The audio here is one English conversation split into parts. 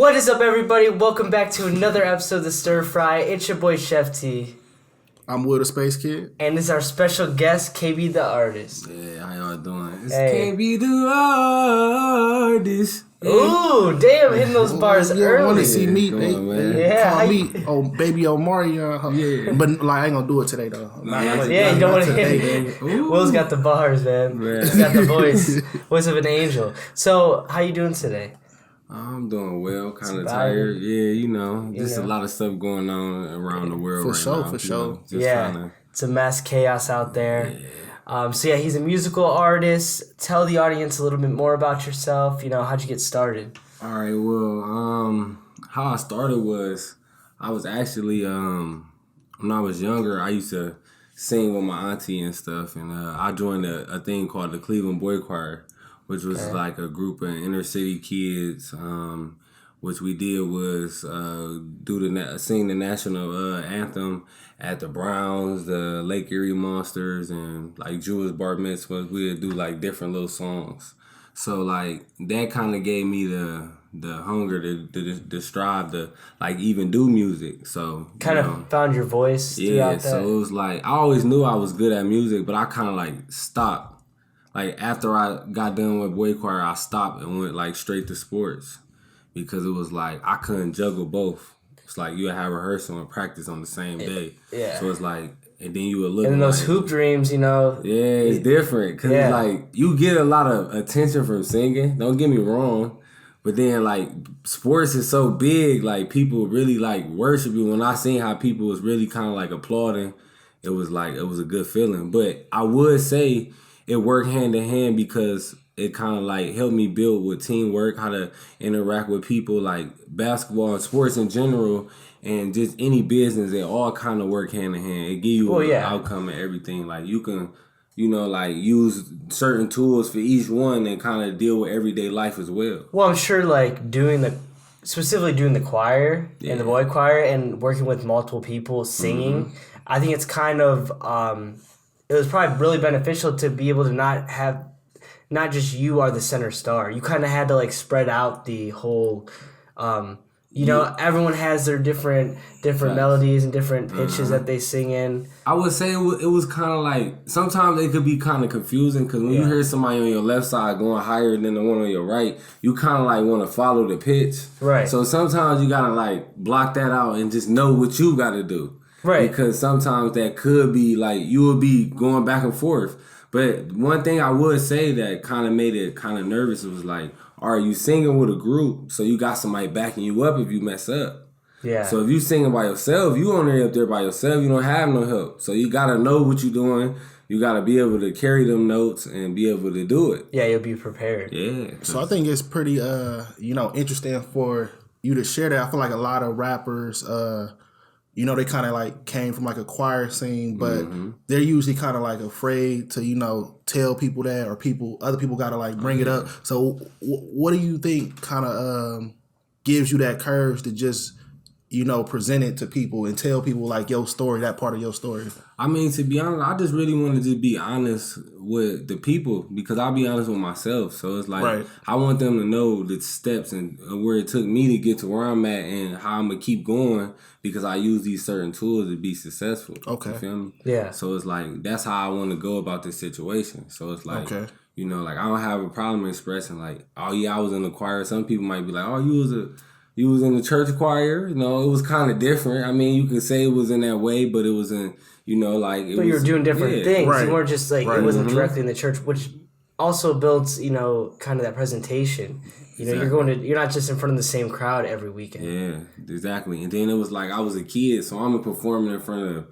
What is up, everybody? Welcome back to another episode of the Stirfry. It's your boy Chef T. I'm Will the Spacekid. And this is our special guest, KB the Artist. Yeah, how y'all doing? It's Hey. KB the Artist. Ooh, damn, hitting those bars You early. want to see me? Come on, man. Yeah, Call me, Baby Omari. Yeah. But I ain't gonna do it today though. Yeah, you don't want to hit hit. Will's got the bars, man. He's got the voice of an angel. So, how you doing today? I'm doing well, kind of Surviving. tired. Yeah, just know. a lot of stuff going on around the world right now. For sure. Just Yeah, trying it's a mass chaos out there. So he's a musical artist. Tell the audience a little bit more about yourself. How'd you get started? All right, well, how I started was I was actually when I was younger, I used to sing with my auntie and stuff, and I joined a thing called the Cleveland Boy Choir, which was like a group of inner city kids. Which we did was sing the national anthem at the Browns, the Lake Erie Monsters, and like Jewish bar mitzvahs. We'd do like different little songs. So like that kind of gave me the hunger to strive to like even do music. So Kind of found your voice yeah. throughout that. So it was like I always knew I was good at music, but I kind of like stopped. Like after I got done with boy choir, I stopped and went like straight to sports because it was like I couldn't juggle both. It's like you have rehearsal and practice on the same day. Yeah. So it's like, and then you would look. And then those like, hoop dreams, Yeah, it's different because it's like you get a lot of attention from singing. Don't get me wrong, but then like sports is so big, like people really like worship you. When I seen how people was really kind of like applauding, it was a good feeling. But I would say it worked hand in hand because it kind of like helped me build with teamwork, how to interact with people, like basketball and sports in general, and just any business. They all kind of work hand in hand. It give you an outcome and everything. Like you can, like use certain tools for each one and kind of deal with everyday life as well. Well, I'm sure like specifically doing the choir and the boy choir and working with multiple people singing, I think it's kind of, it was probably really beneficial to be able to not just you are the center star. You kind of had to like spread out the whole, everyone has their different melodies and different pitches that they sing in. I would say it was kind of like, sometimes it could be kind of confusing because when you hear somebody on your left side going higher than the one on your right, you kind of like want to follow the pitch. Right. So sometimes you got to like block that out and just know what you got to do. Right. Because sometimes that could be like, you will be going back and forth. But one thing I would say that kind of made it kind of nervous was like, are you singing with a group? So you got somebody backing you up if you mess up. Yeah. So if you singing by yourself, you only up there by yourself. You don't have no help. So you got to know what you're doing. You got to be able to carry them notes and be able to do it. Yeah, you'll be prepared. Yeah. So I think it's pretty, interesting for you to share that. I feel like a lot of rappers, they kind of like came from like a choir scene, but they're usually kind of like afraid to, tell people that, or other people got to like bring it up. So what do you think kind of gives you that courage to just, present it to people and tell people like your story, that part of your story? I mean, to be honest, I just really wanted to be honest with the people because I'll be honest with myself. So it's like, I want them to know the steps and where it took me to get to where I'm at and how I'm going to keep going because I use these certain tools to be successful. Okay. You feel me? Yeah. So it's like, that's how I want to go about this situation. So it's like, like I don't have a problem expressing like, oh yeah, I was in the choir. Some people might be like, oh, you was in the church choir. It was kind of different. I mean, you could say it was in that way, but it wasn't, But you were doing different things. Right. You weren't just like, it wasn't directly in the church, which also builds, kind of that presentation. You're not just in front of the same crowd every weekend. Yeah, exactly. And then it was like, I was a kid, so I'm performing in front of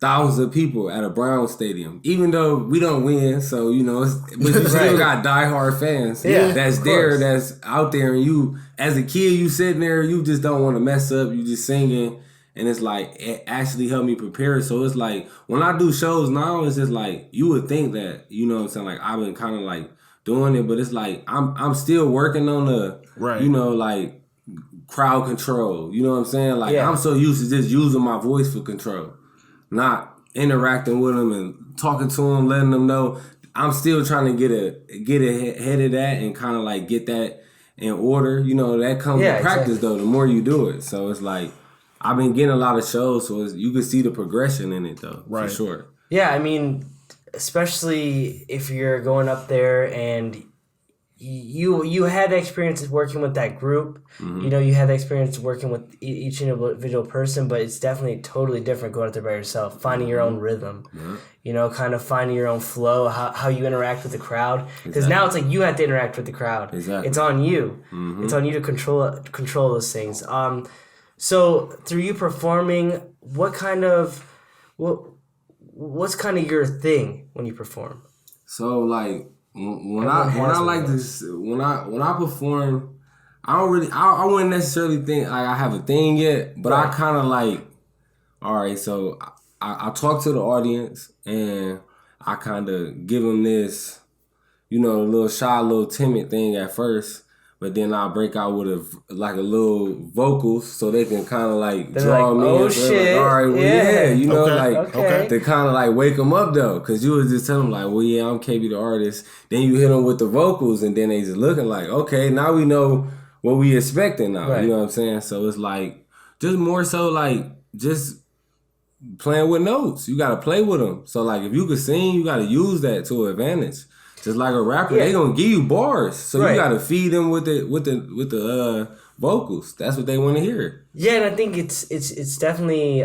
thousands of people at a Brown stadium, even though we don't win. So, but you still got diehard fans that's there, that's out there. And you, as a kid, you sitting there, you just don't want to mess up. You just singing. And it's like, it actually helped me prepare. So it's like, when I do shows now, it's just like, you would think that, like I've been kind of like doing it, but it's like, I'm still working on the, like crowd control. You know what I'm saying? Like, I'm so used to just using my voice for control. Not interacting with them and talking to them, letting them know. I'm still trying to get ahead of that and kind of like get that in order. You know, that comes with practice though. The more you do it, so it's like I've been getting a lot of shows, so you can see the progression in it though, for sure. Yeah, I mean, especially if you're going up there and you had experience working with that group. You know, you had the experience working with each individual person, but it's definitely totally different going out there by yourself, finding your own rhythm. You know, kind of finding your own flow, how you interact with the crowd. Because now it's like you have to interact with the crowd. It's on you. It's on you to control those things. So through you performing, what's kind of your thing when you perform? So like when I perform, I wouldn't necessarily think like I have a thing yet, but I kind of like, all right, so I talk to the audience and I kind of give them this, you know, a little shy, a little timid thing at first. But then I'll break out with a little vocals so they can kind of like draw me in. Oh shit! Like, all right, well, you know, to kind of like wake them up though, because you would just tell them like, well, yeah, I'm KB the artist. Then you hit them with the vocals, and then they just looking like, okay, now we know what we expecting now. You know what I'm saying? So it's like just more so like just playing with notes. You gotta play with them. So like if you could sing, you gotta use that to advantage. Just like a rapper, they gonna give you bars, so you gotta feed them with the vocals. That's what they want to hear. Yeah, and I think it's definitely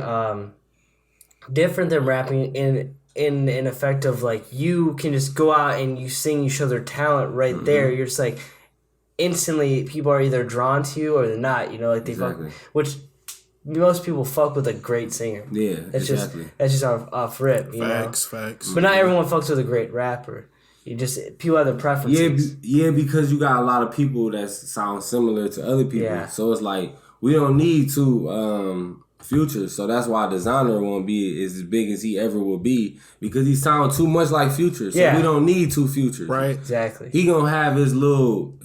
different than rapping in an effect of like you can just go out and you sing, you show their talent right there. You're just like instantly people are either drawn to you or they're not. You know, like they fuck, which most people fuck with a great singer. Yeah, that's just off rip. You know? Facts. But not everyone fucks with a great rapper. People have their preferences. Yeah, because you got a lot of people that sound similar to other people. Yeah. So it's like we don't need two Futures. So that's why Designer won't be as big as he ever will be, because he sounds too much like Future. So we don't need two Futures. Right. Exactly. He gonna have his little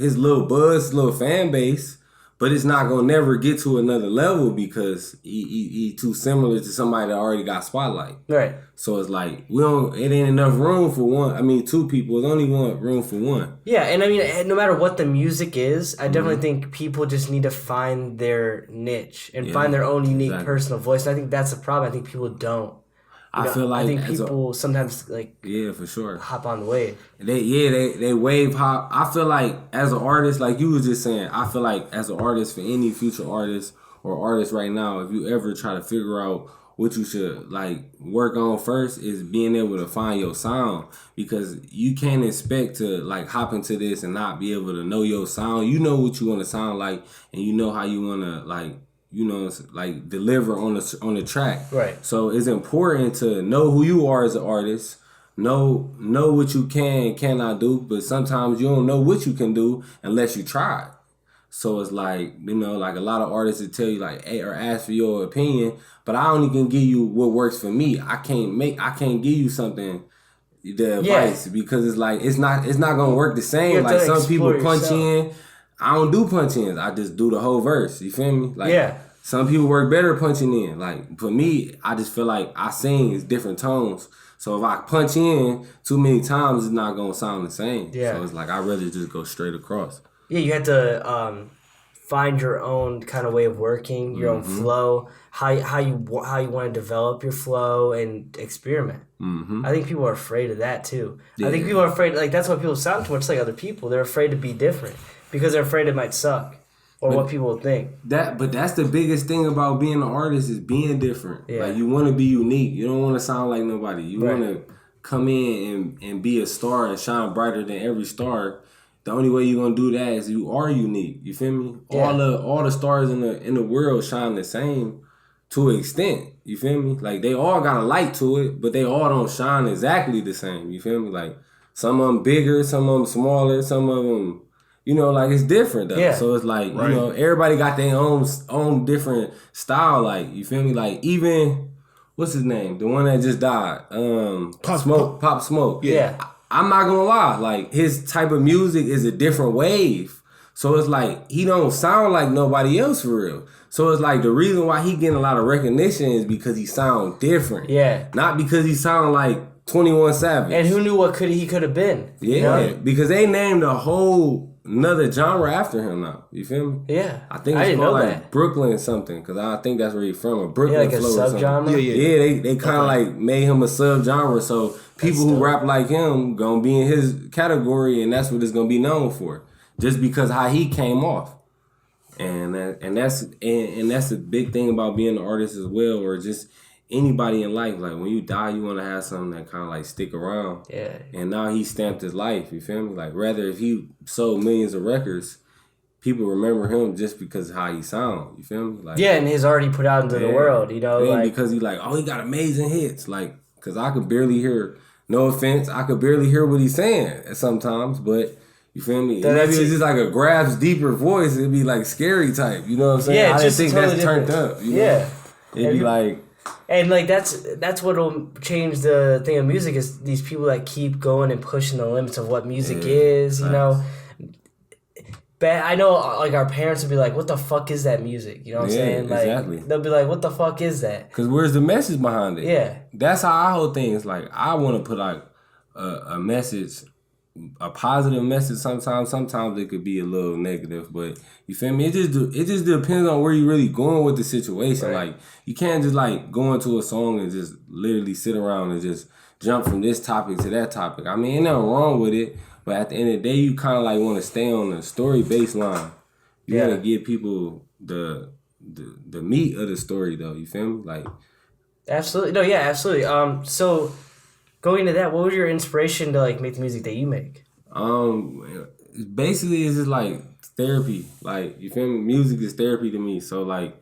buzz, little fan base. But it's not gonna never get to another level because he too similar to somebody that already got spotlight. Right. So it's like it ain't enough room for one. I mean, two people. There's only room for one. Yeah, and I mean, no matter what the music is, I definitely think people just need to find their niche and find their own unique personal voice. And I think that's a problem. I think people don't. I think people sometimes for sure hop on the wave. They wave hop. I feel like as an artist, like you was just saying, I feel like as an artist, for any future artist or artist right now, if you ever try to figure out what you should work on first, is being able to find your sound, because you can't expect to hop into this and not be able to know your sound. You know what you want to sound like, and you know how you want to deliver on the track. Right. So it's important to know who you are as an artist, know what you cannot do, but sometimes you don't know what you can do unless you try it. So it's a lot of artists that tell you hey, or ask for your opinion, but I only can give you what works for me. I can't give you something, the advice, because it's not gonna work the same. Like some people punch in. I don't do punch-ins. I just do the whole verse. You feel me? Some people work better punching in. For me, I just feel like I sing is different tones. So if I punch in too many times, it's not going to sound the same. Yeah. So it's I'd rather just go straight across. Yeah, you have to find your own kind of way of working, your own flow, how you want to develop your flow and experiment. I think people are afraid of that too. Yeah. I think people are afraid, that's why people sound too much like other people. They're afraid to be different. Because they're afraid it might suck, or what people will think. But that's the biggest thing about being an artist, is being different. Yeah. You want to be unique. You don't want to sound like nobody. You want to come in and be a star and shine brighter than every star. The only way you're gonna do that is you are unique. You feel me? Yeah. All the stars in the world shine the same to an extent. You feel me? They all got a light to it, but they all don't shine exactly the same. You feel me? Some of them bigger, some of them smaller, some of them. It's different though. Yeah. So it's everybody got their own different style. You feel me? Even what's his name? The one that just died. Pop Smoke. Yeah. I'm not gonna lie. His type of music is a different wave. So it's he don't sound like nobody else for real. So it's the reason why he getting a lot of recognition is because he sound different. Yeah. Not because he sound like 21 Savage. And who knew what he could have been? Yeah. Because they named a whole another genre after him now. You feel me? Yeah. I think I it's didn't called know like that. Brooklyn something, because I think that's where he's from, a Brooklyn Yeah, like a flow or something. subgenre. Yeah, they kind of like made him a subgenre, so people who rap like him gonna be in his category, and that's what it's gonna be known for, just because how he came off. And that's a big thing about being an artist as well, or just anybody in life. Like when you die, you want to have something that kind of like stick around. Yeah. And now he stamped his life. You feel me? Like rather if he sold millions of records, people remember him just because of how he sound. You feel me? Like and he's already put out into the world. You know, like because he like he got amazing hits. Like because I could barely hear. No offense, I could barely hear what he's saying sometimes, but. You feel me? Maybe it's just like a grabs deeper voice. It'd be like scary type. You know what I'm saying? Yeah, I just think totally that's turned up. You know? Yeah. It'd be like... And like that's what'll change the thing of music is these people that keep going and pushing the limits of what music is, you know. But I know like our parents would be like, what the fuck is that music? You know what I'm saying? Like exactly. They'll be like, what the fuck is that? Because where's the message behind it? Yeah. That's how I hold things. Like I want to put like a message, a positive message sometimes. Sometimes it could be a little negative, but you feel me? It just depends on where you really going with the situation. Right. Like you can't just like go into a song and just literally sit around and just jump from this topic to that topic. I mean, ain't nothing wrong with it, but at the end of the day, you kind of like want to stay on the story baseline. You want to give people the meat of the story, though. You feel me? Like Absolutely. No, yeah, absolutely. So going into that, what was your inspiration to like make the music that you make? Basically it's just like therapy. Like you feel me? Music is therapy to me. So like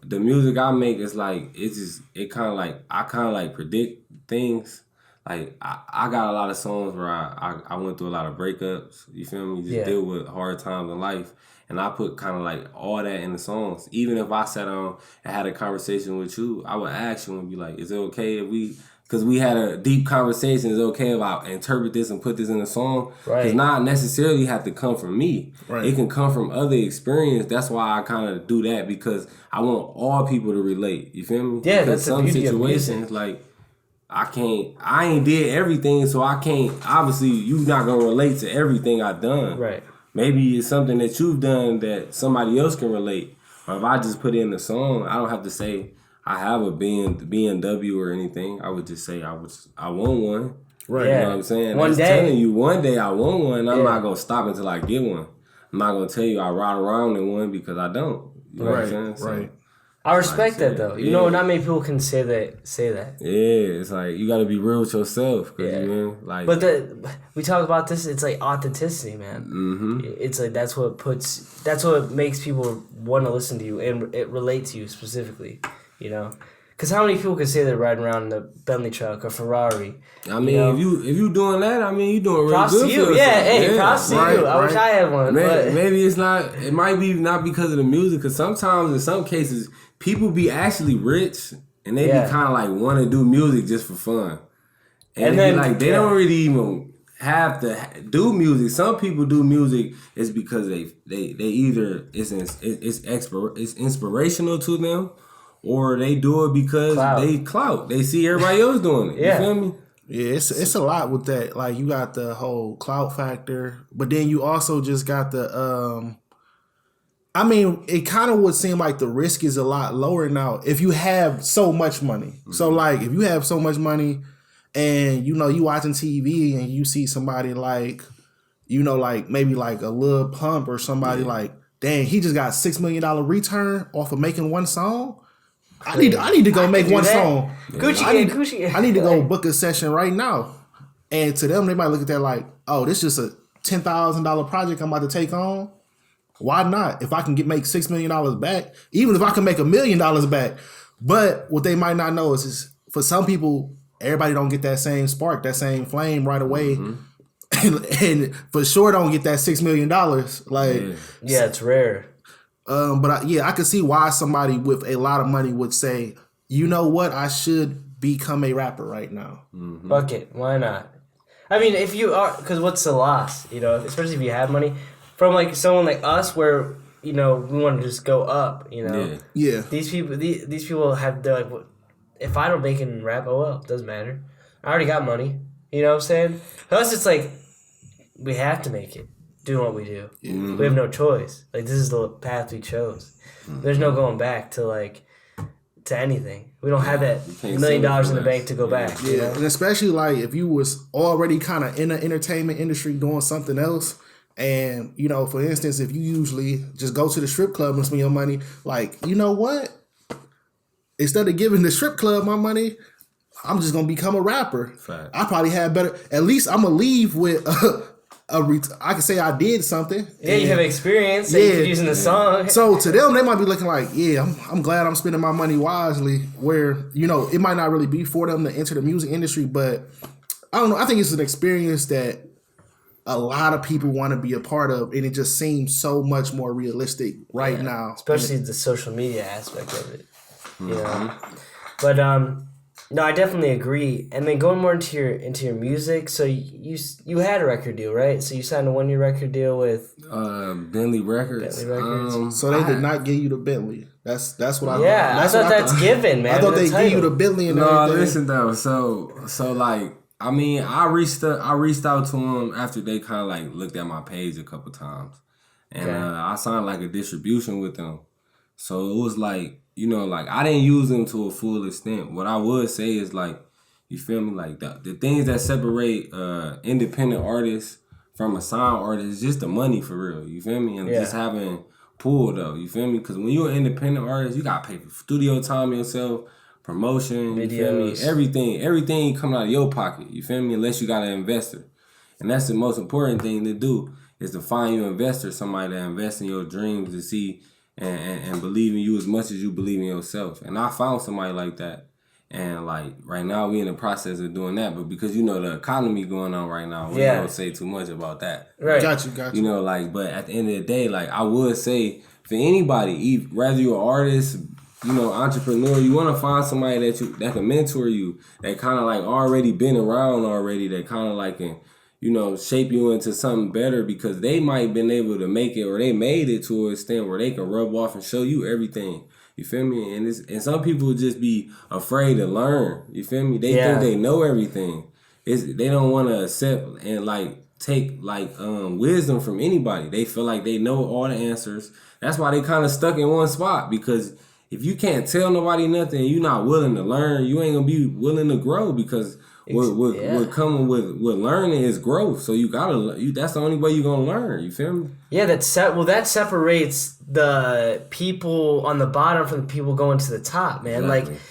the music I make is like it kind of like I kind of like predict things. Like I got a lot of songs where I went through a lot of breakups. You feel me? Just deal with hard times in life. And I put kind of like all that in the songs. Even if I sat down and had a conversation with you, I would ask you and be like, is it okay if because we had a deep conversation, is it okay if I interpret this and put this in a song? Because not necessarily have to come from me. Right. It can come from other experience. That's why I kind of do that, because I want all people to relate. You feel me? Yeah, because that's the beauty of music. situations, like, I ain't did everything, so I can't, obviously, you not going to relate to everything I've done. Right. Maybe it's something that you've done that somebody else can relate. Or if I just put it in the song, I don't have to say I have a BMW or anything. I would just say I want one. Right. You know what I'm saying? One day. Telling you one day I want one. I'm not going to stop until I get one. I'm not going to tell you I ride around in one because I don't. You know what I'm saying? So, I respect that though. You know, not many people can say that. Yeah, it's like you got to be real with yourself. You like. But we talk about this. It's like authenticity, man. Mm-hmm. It's like that's what makes people want to listen to you and it relate to you specifically. You know, because how many people can say they're riding around in a Bentley truck or Ferrari? I mean, if you doing that, I mean, you doing really props good to you. for yourself. Props to you. I wish I had one. Maybe it's not. It might be not because of the music. Because sometimes, in some cases, people be actually rich and they be kind of like want to do music just for fun, and then like they don't really even have to do music. Some people do music is because they either it's inspirational to them. Or they do it because they clout. They see everybody else doing it. You feel me? Yeah, it's a lot with that. Like you got the whole clout factor, but then you also just got the I mean, it kind of would seem like the risk is a lot lower now if you have so much money. Mm-hmm. So like if you have so much money and you watching TV and you see somebody like like maybe like a Lil Pump or somebody like, dang, he just got $6 million return off of making one song. I need to go make one song. Gucci. I need to go book a session right now. And to them, they might look at that like, oh, this is just a $10,000 project I'm about to take on. Why not? If I can make $6 million back, even if I can make $1 million back. But what they might not know is for some people, everybody don't get that same spark, that same flame right away. Mm-hmm. And for sure don't get that $6 million. Like, it's rare. But I could see why somebody with a lot of money would say, you know what, I should become a rapper right now. Mm-hmm. Fuck it, why not? I mean, if you are, because what's the loss? Especially if you have money from like someone like us, where we want to just go up. Yeah. These people have. They're like, if I don't make it in rap, oh well, it doesn't matter. I already got money. You know what I'm saying? For us, it's like we have to make it. doing what we do. We have no choice. Like, this is the path we chose. There's no going back to, like, to anything. We don't have that $1 million in the bank to go back. Yeah, you know? and especially, like, if you was already kind of in the entertainment industry doing something else, and, you know, for instance, if you usually just go to the strip club and spend your money, like, you know what? Instead of giving the strip club my money, I'm just gonna become a rapper. Fact. I probably had better. At least I'm gonna leave with I can say I did something. Yeah, you have experience. Yeah, you could use in the song. So to them, they might be looking like, yeah, I'm glad I'm spending my money wisely. Where, you know, it might not really be for them to enter the music industry, but I don't know. I think it's an experience that a lot of people want to be a part of, and it just seems so much more realistic right now. Especially the social media aspect of it. You know? But no, I definitely agree. And then going more into your music, so you had a record deal, right? So you signed a 1-year record deal with Bentley Records. So they did not give you the Bentley. That's what I. Yeah, I thought that's given, man. I thought they give you the Bentley and everything. No, listen though. So like, I mean, I reached out to them after they kind of like looked at my page a couple times, and I signed like a distribution with them. So it was like, you know, like, I didn't use them to a full extent. What I would say is, like, you feel me? Like, the things that separate independent artists from a signed artist is just the money, for real. You feel me? And just having pull, though. You feel me? Because when you're an independent artist, you got to pay for studio time yourself, promotion, videos. You feel me? Everything coming out of your pocket. You feel me? Unless you got an investor. And that's the most important thing to do, is to find your investor, somebody that invests in your dreams to see and believe in you as much as you believe in yourself. And I found somebody like that. And, like, right now we in the process of doing that. But because, you know, the economy going on right now, we don't say too much about that. Right. Got you. You know, like, but at the end of the day, like, I would say for anybody, whether you're an artist, you know, entrepreneur, you want to find somebody that can mentor you, that kind of, like, already been around already, that kind of, like, can, you know, shape you into something better, because they might been able to make it, or they made it to an extent where they can rub off and show you everything. You feel me? And some people just be afraid to learn. You feel me? They think they know everything. They don't want to accept and like take like wisdom from anybody. They feel like they know all the answers. That's why they kind of stuck in one spot, because if you can't tell nobody nothing, you're not willing to learn, you ain't gonna be willing to grow, because what coming with learning is growth. So you gotta. That's the only way you're gonna learn. You feel me? Yeah, that separates the people on the bottom from the people going to the top, man. Exactly. Like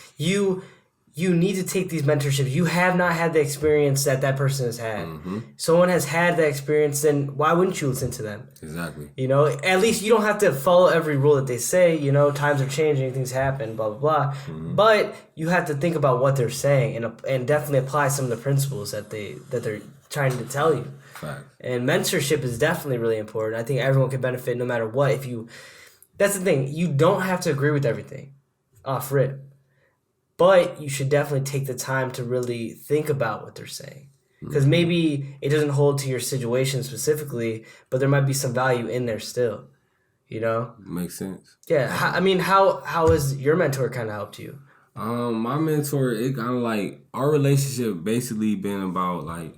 you need to take these mentorships. You have not had the experience that person has had. Mm-hmm. Someone has had that experience, then why wouldn't you listen to them? Exactly. You know, at least you don't have to follow every rule that they say. You know, times are changing, things happen, blah, blah, blah. Mm-hmm. But you have to think about what they're saying and definitely apply some of the principles that they're trying to tell you. Right. And mentorship is definitely really important. I think everyone can benefit no matter what. That's the thing. You don't have to agree with everything off rip. But you should definitely take the time to really think about what they're saying. Because maybe it doesn't hold to your situation specifically, but there might be some value in there still. You know? Makes sense. Yeah. How has your mentor kind of helped you? My mentor, it kind of like, our relationship basically been about like,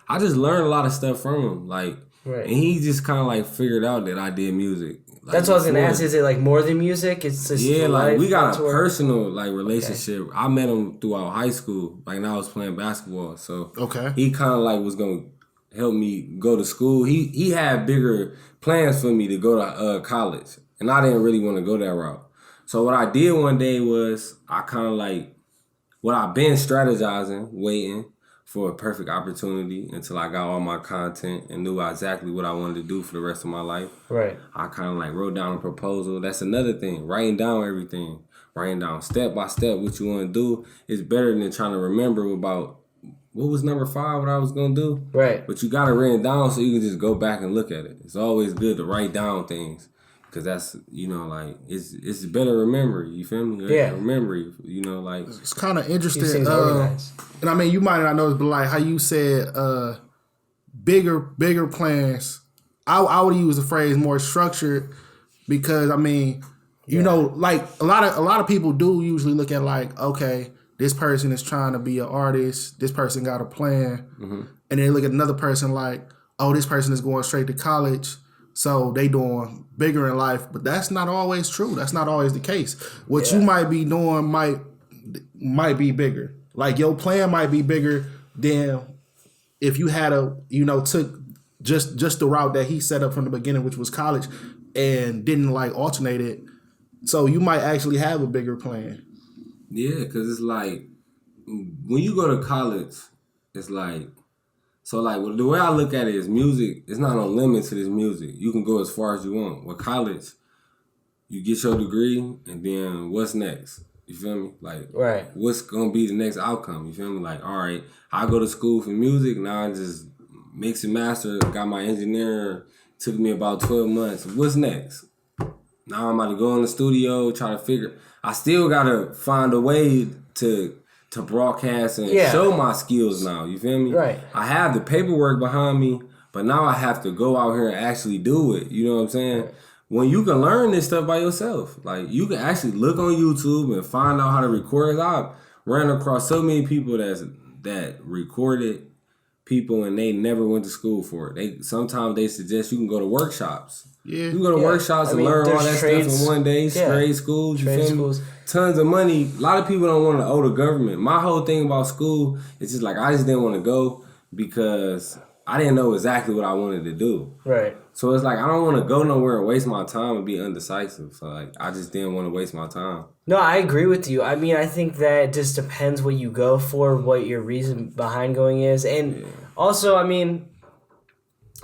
I just learned a lot of stuff from him. Like, right. And he just kind of like figured out that I did music. Like, that's what I was gonna ask. Is it like more than music? It's just like we got mentor? A personal like relationship. Okay. I met him throughout high school, like, when I was playing basketball. So he kind of like was gonna help me go to school. He had bigger plans for me to go to college, and I didn't really want to go that route. So what I did one day was I kind of like, what I've been strategizing, waiting for a perfect opportunity until I got all my content and knew exactly what I wanted to do for the rest of my life. Right. I kind of like wrote down a proposal. That's another thing. Writing down everything. Writing down step by step what you want to do is better than trying to remember about what was number 5, what I was going to do. Right. But you got to write it down so you can just go back and look at it. It's always good to write down things. Because that's, you know, like, it's better to remember, you feel me? Yeah. Remember, you know, like. It's kind of interesting. And I mean, you might not know this, but like how you said bigger plans. I would use the phrase more structured, because, I mean, you know, like a lot of people do usually look at like, okay, this person is trying to be an artist. This person got a plan. Mm-hmm. And then look at another person like, oh, this person is going straight to college, so they doing bigger in life. But that's not always true. That's not always the case. What you might be doing might be bigger. Like your plan might be bigger than if you had took just the route that he set up from the beginning, which was college, and didn't like alternate it. So you might actually have a bigger plan. Yeah, because it's like when you go to college, it's like, so like the way I look at it is music, it's not no limit to this music. You can go as far as you want. With college, you get your degree and then what's next? You feel me? Like, what's going to be the next outcome? You feel me? Like, all right, I go to school for music. Now I just mix and master, got my engineering. Took me about 12 months. What's next? Now I'm about to go in the studio, try to figure. I still got to find a way to broadcast and show my skills now. You feel me? Right. I have the paperwork behind me, but now I have to go out here and actually do it. You know what I'm saying? Right. When you can learn this stuff by yourself, like you can actually look on YouTube and find out how to record. I've ran across so many people that recorded people and they never went to school for it. Sometimes they suggest you can go to workshops. Yeah. You can go to workshops and learn all that stuff in one day. Trade schools, you feel me? Tons of money. A lot of people don't want to owe the government. My whole thing about school is just like I just didn't want to go because I didn't know exactly what I wanted to do. Right. So it's like I don't want to go nowhere and waste my time and be undecisive. So like I just didn't want to waste my time. No, I agree with you. I mean, I think that it just depends what you go for, what your reason behind going is. And also, I mean,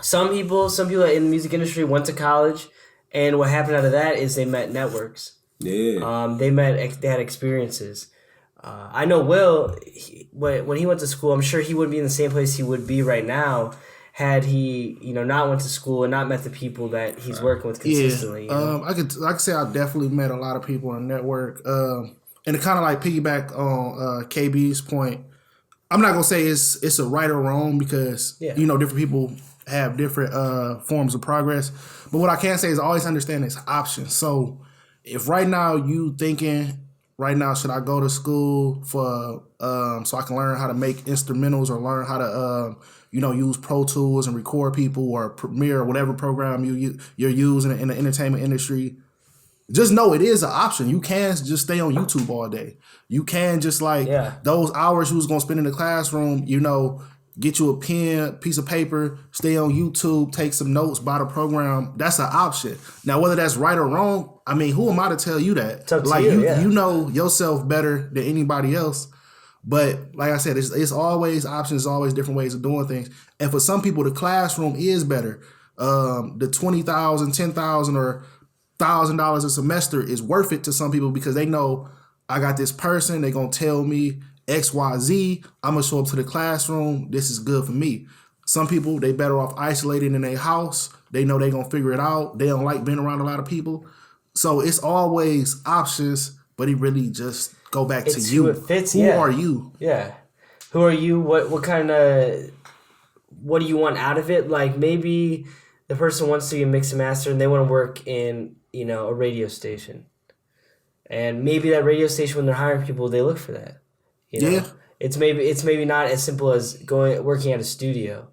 some people in the music industry went to college, and what happened out of that is they met networks. Yeah. They had experiences. I know Will, when he went to school, I'm sure he wouldn't be in the same place he would be right now had he, not went to school and not met the people that he's working with consistently. Yeah. I could say I definitely met a lot of people in the network. And to kind of like piggyback on KB's point, I'm not gonna say it's a right or wrong because different people have different forms of progress. But what I can say is always understand its options. So if right now you thinking, should I go to school for so I can learn how to make instrumentals or learn how to use Pro Tools and record people or Premiere or whatever program you're using in the entertainment industry, just know it is an option. You can just stay on YouTube all day. You can just those hours you was gonna spend in the classroom, get you a pen, piece of paper, stay on YouTube, take some notes, buy the program. That's an option. Now, whether that's right or wrong, I mean, who am I to tell you that? It's up to you, you know yourself better than anybody else. But like I said, it's always options, always different ways of doing things. And for some people, the classroom is better. The $20,000, $10,000, or $1,000 a semester is worth it to some people because they know I got this person. They're gonna tell me X, Y, Z. I'm gonna show up to the classroom. This is good for me. Some people, they better off isolated in their house. They know they're gonna figure it out. They don't like being around a lot of people. So it's always options, but it really just go back to you. Who it fits, Who are you? Yeah. Who are you? What do you want out of it? Like maybe the person wants to be a mix and master and they want to work in, a radio station. And maybe that radio station, when they're hiring people, they look for that. Yeah. It's maybe not as simple as working at a studio,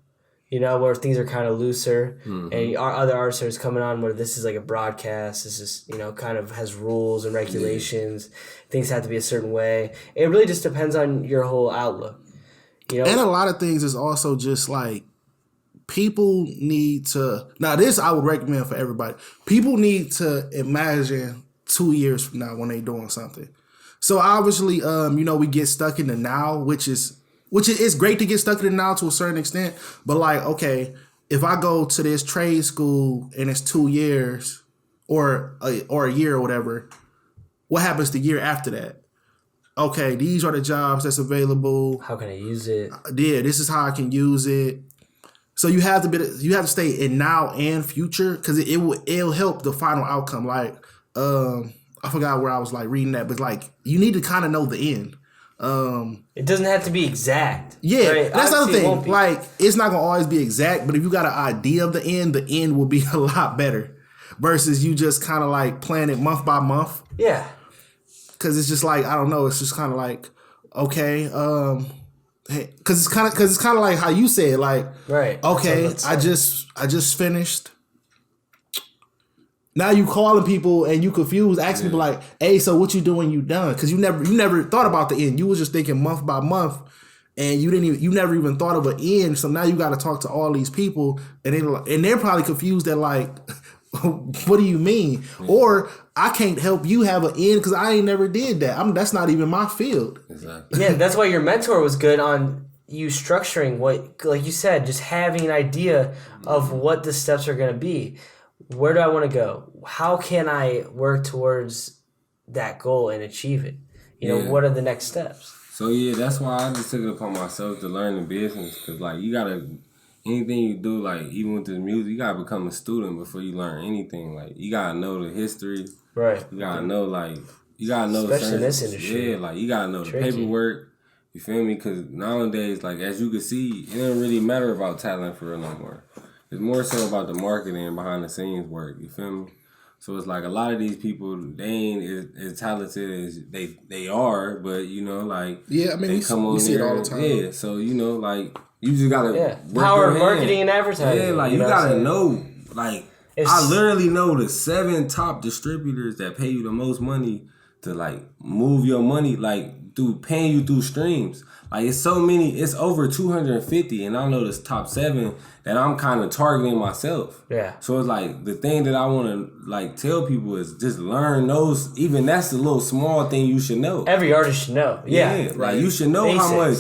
where things are kind of looser, and our other artists are coming on where this is like a broadcast. This is kind of has rules and regulations. Things have to be a certain way. It really just depends on your whole outlook. And a lot of things is also just like people need to. Now, this I would recommend for everybody. People need to imagine 2 years from now when they doing something. So obviously, we get stuck in the now, which is great to get stuck in the now to a certain extent. But like, okay, if I go to this trade school and it's 2 years or a year or whatever, what happens the year after that? Okay, these are the jobs that's available. How can I use it? Yeah, this is how I can use it. So you have to stay in now and future because it'll help the final outcome. Like, I forgot where I was like reading that, but like you need to kind of know the end. It doesn't have to be exact. Yeah, right? That's the other thing. Like it's not gonna always be exact, but if you got an idea of the end will be a lot better versus you just kind of like plan it month by month. Yeah, because it's just like I don't know. It's just kind of like okay, because it's kind of like how you said, like, right. Okay, I just finished. Now you calling people and you confused, asking people like, "Hey, so what you doing? You done?" Because you never thought about the end. You was just thinking month by month, and you never even thought of an end. So now you got to talk to all these people, and they're probably confused at like, what do you mean? Or I can't help you have an end because I ain't never did that. That's not even my field. Exactly. Yeah, that's why your mentor was good on you structuring what, like you said, just having an idea of what the steps are going to be. Where do I want to go? How can I work towards that goal and achieve it? What are the next steps? So yeah, that's why I just took it upon myself to learn the business, because like you gotta, anything you do, like even with the music, you gotta become a student before you learn anything. Like you gotta know the history, right? You gotta know especially in this industry. Yeah, like you gotta know the paperwork. You feel me? Because nowadays, like as you can see, it don't really matter about talent for real no more. It's more so about the marketing and behind the scenes work. You feel me? So it's like a lot of these people, they ain't as talented as they are, but like yeah, I mean they come on we see it all the time. Yeah, so like you just gotta work power your of marketing and advertising. Yeah, like you gotta know, like I literally know the 7 top distributors that pay you the most money to like move your money, like through paying you through streams. Like it's so many, it's over 250, and I know this top 7 that I'm kind of targeting myself. Yeah. So it's like the thing that I want to like tell people is just learn those. Even that's the little small thing you should know. Every artist should know. Yeah. Like you should know how much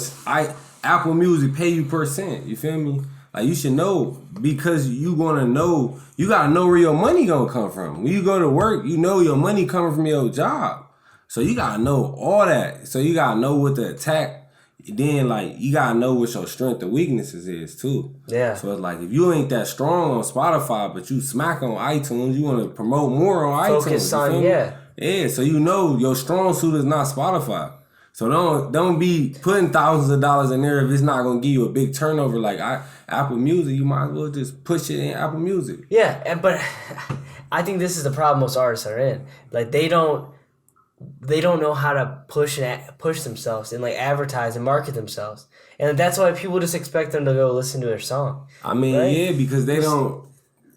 Apple Music pay you %. You feel me? Like you should know, because you gotta know where your money gonna come from. When you go to work, you know your money coming from your job. So you gotta know all that. So you gotta know what to attack. Then like you gotta know what your strength and weaknesses is too. Yeah. So it's like if you ain't that strong on Spotify, but you smack on iTunes, you want to promote more on Focus iTunes. Yeah. So you know your strong suit is not Spotify. So don't be putting thousands of dollars in there if it's not gonna give you a big turnover. Like Apple Music, you might as well just push it in Apple Music. Yeah, but I think this is the problem most artists are in. Like they don't know how to push themselves and like advertise and market themselves, and that's why people just expect them to go listen to their song. I mean, right? Yeah, because they don't.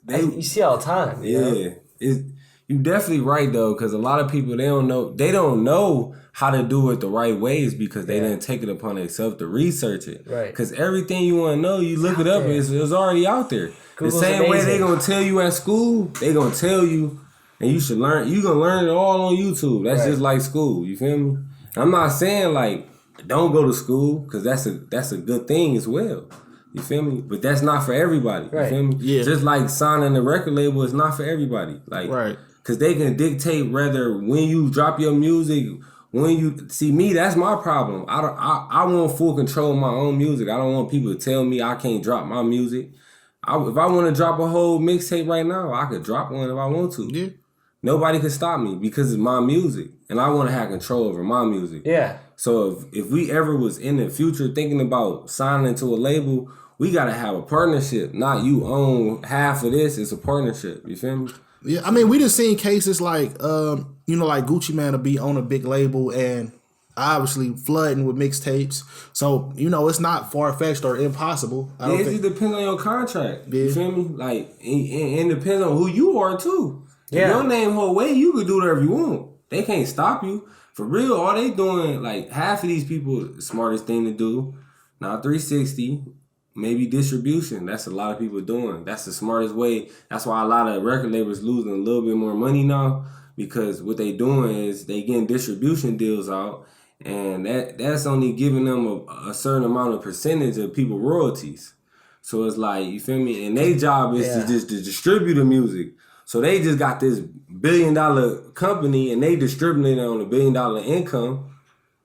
You see all the time. You definitely right though, because a lot of people they don't know how to do it the right ways because they didn't take it upon themselves to research it. Right. Because everything you want to know, you look it up, it's already out there. Google's the same amazing. way they gonna tell you at school, they gonna tell you. And you should learn. You gonna learn it all on YouTube. That's just like school. You feel me? I'm not saying like don't go to school, because that's a good thing as well. You feel me? But that's not for everybody. You feel me? Yeah. Just like signing the record label is not for everybody. Like because they can dictate whether when you drop your music. When you see me, that's my problem. I want full control of my own music. I don't want people to tell me I can't drop my music. If I want to drop a whole mixtape right now, I could drop one if I want to. Yeah. Nobody can stop me because it's my music, and I want to have control over my music. Yeah. So if we ever was in the future thinking about signing to a label, we gotta have a partnership. Not you own half of this. It's a partnership. You feel me? Yeah. I mean, we just seen cases like like Gucci Mane to be on a big label and obviously flooding with mixtapes. So it's not far fetched or impossible. It just depends on your contract. Yeah. You feel me? Like it depends on who you are too. If your name whole way, you could do whatever you want. They can't stop you. For real, all they doing, like half of these people, the smartest thing to do, not 360, maybe distribution. That's a lot of people doing. That's the smartest way. That's why a lot of record labels losing a little bit more money now, because what they doing is they getting distribution deals out, and that's only giving them a certain amount of percentage of people royalties. So it's like, you feel me? And their job is to just to distribute the music. So they just got this $1 billion company and they distributing it on $1 billion income,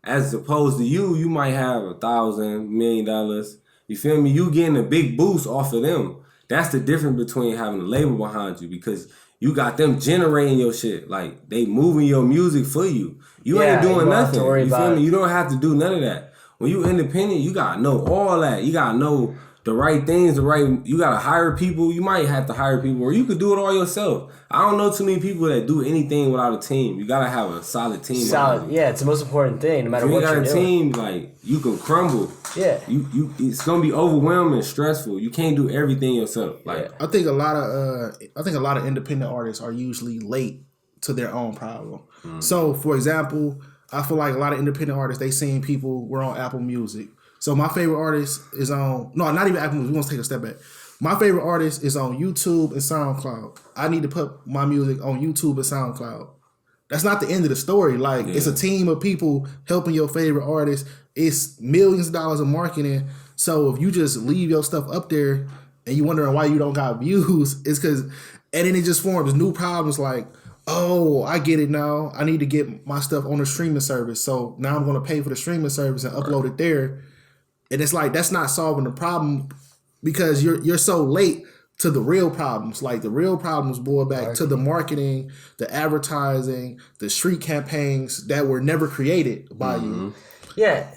as opposed to you might have $1,000, $1 million. You feel me? You getting a big boost off of them. That's the difference between having a label behind you, because you got them generating your shit. Like they moving your music for you. You ain't doing nothing. You feel me? You don't have to do none of that. When you independent, you gotta know all that. You gotta know the right things, you gotta hire people. You might have to hire people, or you could do it all yourself. I don't know too many people that do anything without a team. You gotta have a solid team. Solid, yeah, it's the most important thing, no matter what you're doing. If you got a team, like, you can crumble. Yeah. It's gonna be overwhelming and stressful. You can't do everything yourself. Like I think a lot of independent artists are usually late to their own problem. So, for example, I feel like a lot of independent artists, they seen people were on Apple Music. So my favorite artist is on not even Apple Music. We want to take a step back. My favorite artist is on YouTube and SoundCloud. I need to put my music on YouTube and SoundCloud. That's not the end of the story. Like it's a team of people helping your favorite artist. It's millions of dollars of marketing. So if you just leave your stuff up there and you wondering why you don't got views, it's because, and then it just forms new problems like, oh, I get it now. I need to get my stuff on a streaming service. So now I'm going to pay for the streaming service and upload it there. And it's like, that's not solving the problem because you're so late to the real problems. Like the real problems boil back to the marketing, the advertising, the street campaigns that were never created by you. Yeah.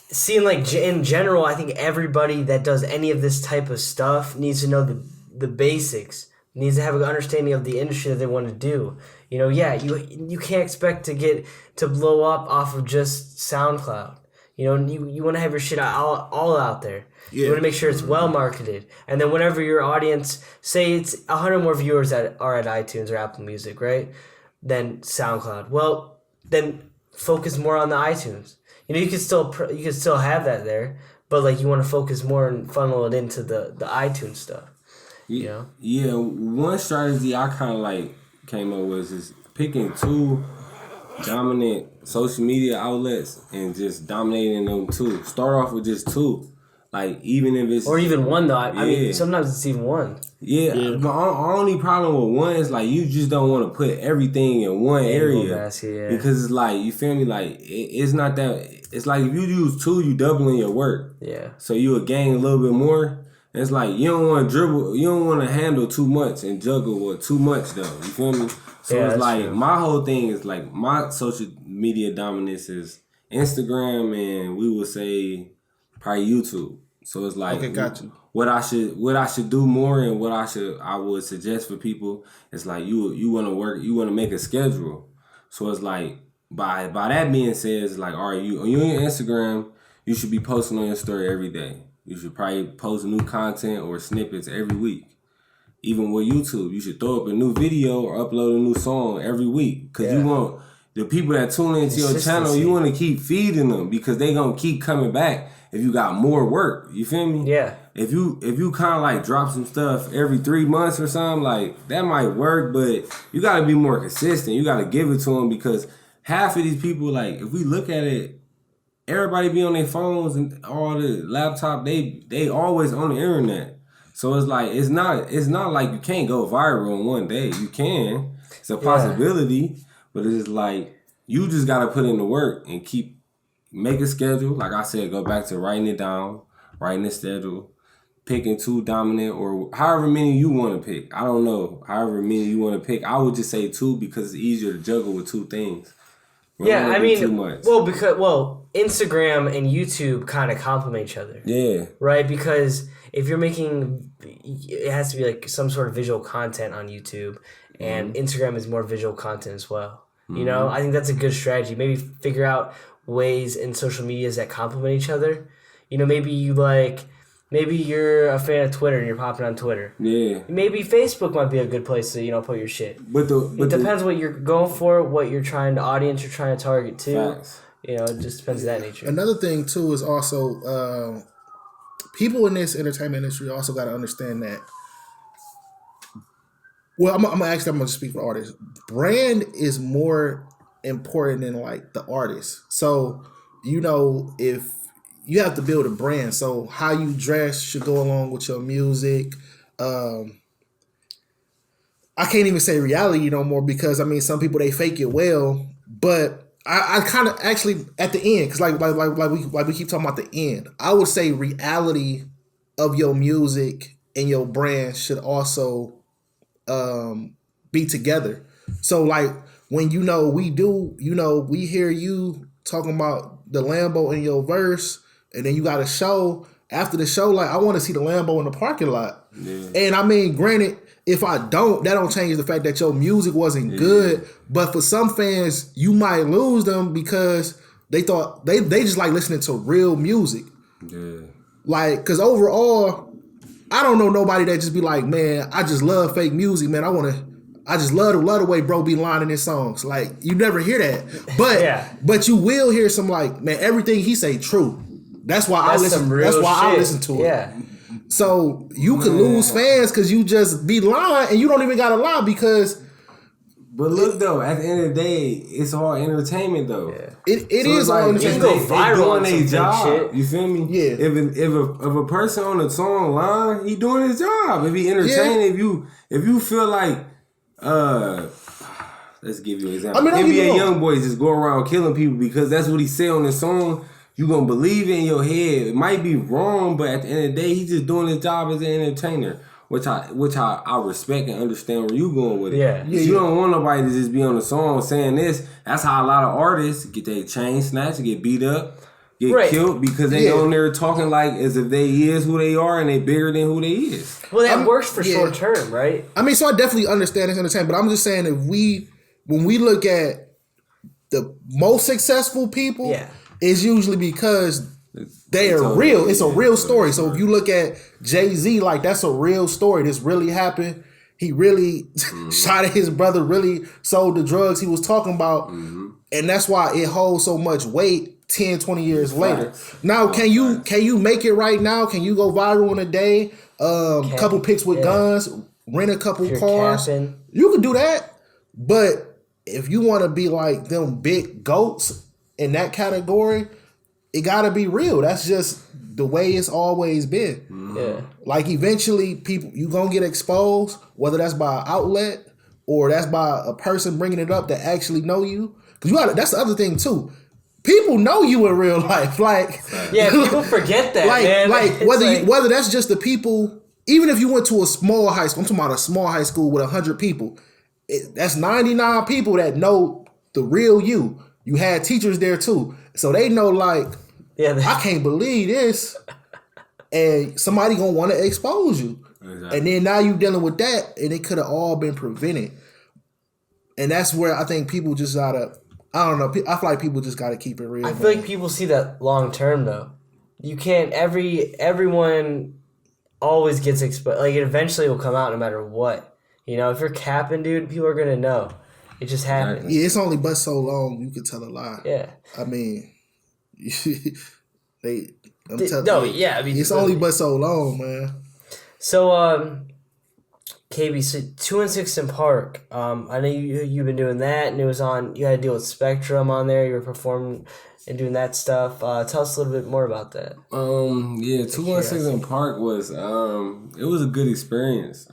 Seeing like in general, I think everybody that does any of this type of stuff needs to know the basics, needs to have an understanding of the industry that they want to do. You know, you can't expect to blow up off of just SoundCloud. You know, you want to have your shit all out there. Yeah. You want to make sure it's well marketed. And then whenever your audience, say it's 100 more viewers that are at iTunes or Apple Music, right? Than SoundCloud. Well, then focus more on the iTunes. You know, you can still have that there, but like you want to focus more and funnel it into the iTunes stuff. You know? Yeah, one strategy I kind of like came up with is picking two dominant social media outlets and just dominating them two. Start off with just two. Like, even if it's... Or even one, though. I mean, sometimes it's even one. Yeah. But our only problem with one is, like, you just don't want to put everything in one area. Basket, because it's like, you feel me? Like, it's not that... It's like, if you use two, you doubling your work. Yeah. So you would gain a little bit more. It's like, you don't want to dribble... You don't want to handle too much and juggle with too much, though. You feel me? So it's like, true. My whole thing is, like, my social media dominance is Instagram and we would say... probably YouTube. So it's like what I should do more and what I would suggest for people. It's like you want to make a schedule. So it's like by that being said, it's like, all right, you on your Instagram, you should be posting on your story every day. You should probably post new content or snippets every week. Even with YouTube, you should throw up a new video or upload a new song every week because you want the people that tune into your channel, you want to keep feeding them because they gonna keep coming back. If you got more work, you feel me? Yeah. If you kind of like drop some stuff every 3 months or something, like that might work, but you got to be more consistent. You got to give it to them because half of these people, like if we look at it, everybody be on their phones and all the laptop. They always on the internet. So it's like it's not like you can't go viral in one day. You can. It's a possibility, but it's just like you just got to put in the work and make a schedule. Like I said, go back to writing it down, writing the schedule, picking two dominant or however many you want to pick. I don't know. However many you want to pick. I would just say two because it's easier to juggle with two things. Yeah, I mean, Instagram and YouTube kind of complement each other. Yeah. Right? Because if you're making, it has to be like some sort of visual content on YouTube, and Instagram is more visual content as well. You know, I think that's a good strategy. Maybe figure out ways in social medias that complement each other. You know, maybe you're a fan of Twitter and you're popping on Twitter. Yeah. Maybe Facebook might be a good place to, put your shit. But it depends what you're going for, what you're trying to target to. Facts. It just depends on that nature. Another thing too is also people in this entertainment industry also got to understand that. Well, I'm gonna speak for artists. Brand is more important than like the artist. So, if you have to build a brand, so how you dress should go along with your music. I can't even say reality no more because some people they fake it well, but I kind of actually at the end because like we keep talking about the end. I would say reality of your music and your brand should also be together. So like when we hear you talking about the Lambo in your verse, and then you got a show after the show. Like I want to see the Lambo in the parking lot. Yeah. And granted, if I don't, that don't change the fact that your music wasn't good. But for some fans, you might lose them because they thought they just like listening to real music. Yeah. Like, cause overall, I don't know nobody that just be like, man, I just love fake music, man. I just love the way bro be lining his songs. Like, you never hear that. But but you will hear some like, man, everything he say true. That's why I listen to it. Yeah. So you could lose fans because you just be lying and you don't even gotta lie because. But look though, at the end of the day, it's all entertainment though. Yeah. It is all entertainment. They doing their job. Shit. You feel me? Yeah. If a person on the song line, he doing his job. If he entertaining, if you feel like let's give you an example. I mean, NBA YoungBoy just go around killing people because that's what he said on the song. You gonna believe it in your head. It might be wrong, but at the end of the day, he's just doing his job as an entertainer, which I respect and understand where you going with it. Yeah. You don't want nobody to just be on the song saying this. That's how a lot of artists get their chain snatched, get beat up, get killed because they on there talking like as if they is who they are and they bigger than who they is. Well, that works for short term, right? I mean, so I definitely understand this entertainment, but I'm just saying when we look at the most successful people, it's usually because they are real. It's a real story. So if you look at Jay-Z, like that's a real story. This really happened. He really shot at his brother, really sold the drugs he was talking about. And that's why it holds so much weight 10, 20 years later. Now, can you make it right now? Can you go viral in a day? Couple pics with guns, rent a couple cars. You can do that. But if you want to be like them big goats in that category, it gotta be real. That's just the way it's always been. Yeah. Like eventually people, you gonna get exposed, whether that's by an outlet or that's by a person bringing it up that actually know you. Cause that's the other thing too. People know you in real life. Like people forget that, man. Like whether that's just the people, even if you went to a small high school, I'm talking about a small high school with 100 people, that's 99 people that know the real you. You had teachers there too. So they know like, I can't believe this. And somebody gonna want to expose you. Exactly. And then now you dealing with that and it could have all been prevented. And that's where I think people just gotta, I don't know, I feel like people just gotta keep it real. I feel like people see that long term though. You can't, everyone always gets exposed. Like it eventually will come out no matter what. You know, if you're capping, dude, people are gonna know. It just happens. Yeah, it's only but so long you can tell a lie. Yeah. I mean, it's only but so long, man. So, KB, so 2 and 6 in Park. I know you've been doing that, and it was on. You had to deal with Spectrum on there. You were performing and doing that stuff. Tell us a little bit more about that. 216 in Park was it was a good experience.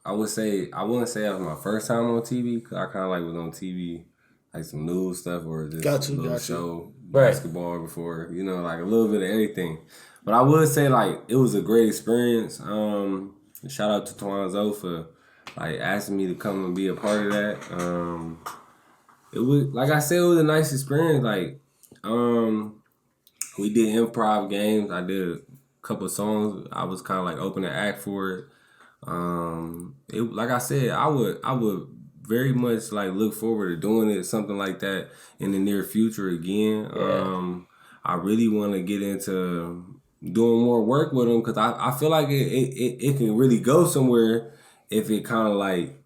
I wouldn't say it was my first time on TV. Cause I kind of like was on TV, like some news stuff or just a little show, basketball before, like a little bit of everything. But I would say like it was a great experience. Shout out to Twanzo for like asking me to come and be a part of that. It was, like I said, it was a nice experience. Like we did improv games. I did a couple of songs. I was kind of like opening act for it. Like I said, I would very much like look forward to doing it, something like that in the near future again. I really want to get into doing more work with them because I feel like it can really go somewhere if it kind of like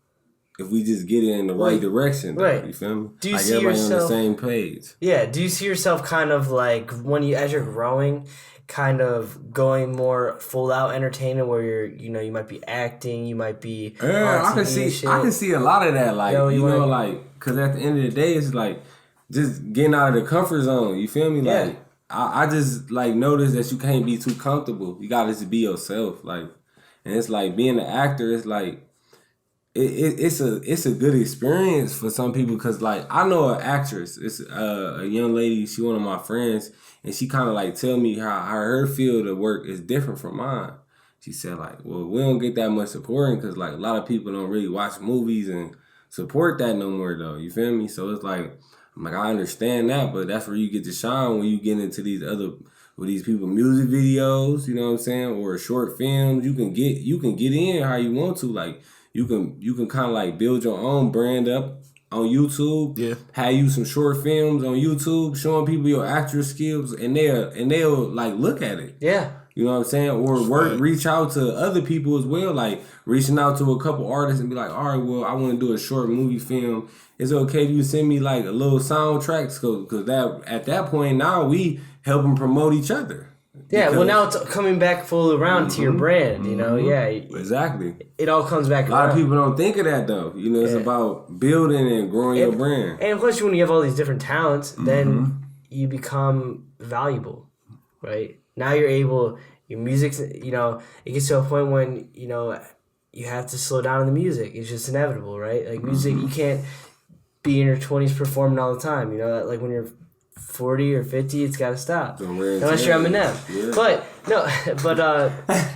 if we just get it in the right direction. Right. You feel me? Do you like see everybody yourself on the same page? Yeah. Do you see yourself kind of like as you're growing, kind of going more full out entertainment where you might be acting, you might be I can see a lot of that, like like because at the end of the day it's like just getting out of the comfort zone, you feel me? Like I just like notice that you can't be too comfortable, you gotta just be yourself, like, and it's like being an actor, it's like it's a good experience for some people because like I know an actress, it's a young lady, she one of my friends. And she kind of like tell me how her field of work is different from mine. She said like, well, we don't get that much supporting because like a lot of people don't really watch movies and support that no more though. You feel me? So it's like, I'm like, I understand that, but that's where you get to shine when you get into these people music videos, you know what I'm saying, or short films. You can get in how you want to. Like you can kind of like build your own brand up on YouTube. Yeah. Have you some short films on YouTube showing people your actress skills, and they'll like look at it. Yeah. You know what I'm saying? Or reach out to other people as well, like reaching out to a couple artists and be like, all right, well, I want to do a short movie film. Is it okay if you send me like a little soundtrack? Because that at that point now we help them promote each other. Yeah, well now it's coming back full around to your brand, you know, Exactly. It all comes back around. A lot of people don't think of that though. You know, it's about building and growing your brand. And plus when you have all these different talents, then you become valuable, right? Now you're able, your music's, you know, it gets to a point when, you know, you have to slow down in the music. It's just inevitable, right? Like music, you can't be in your 20s performing all the time, you know, like when you're 40 or 50, it's got to stop. Unless you're Eminem. Yeah.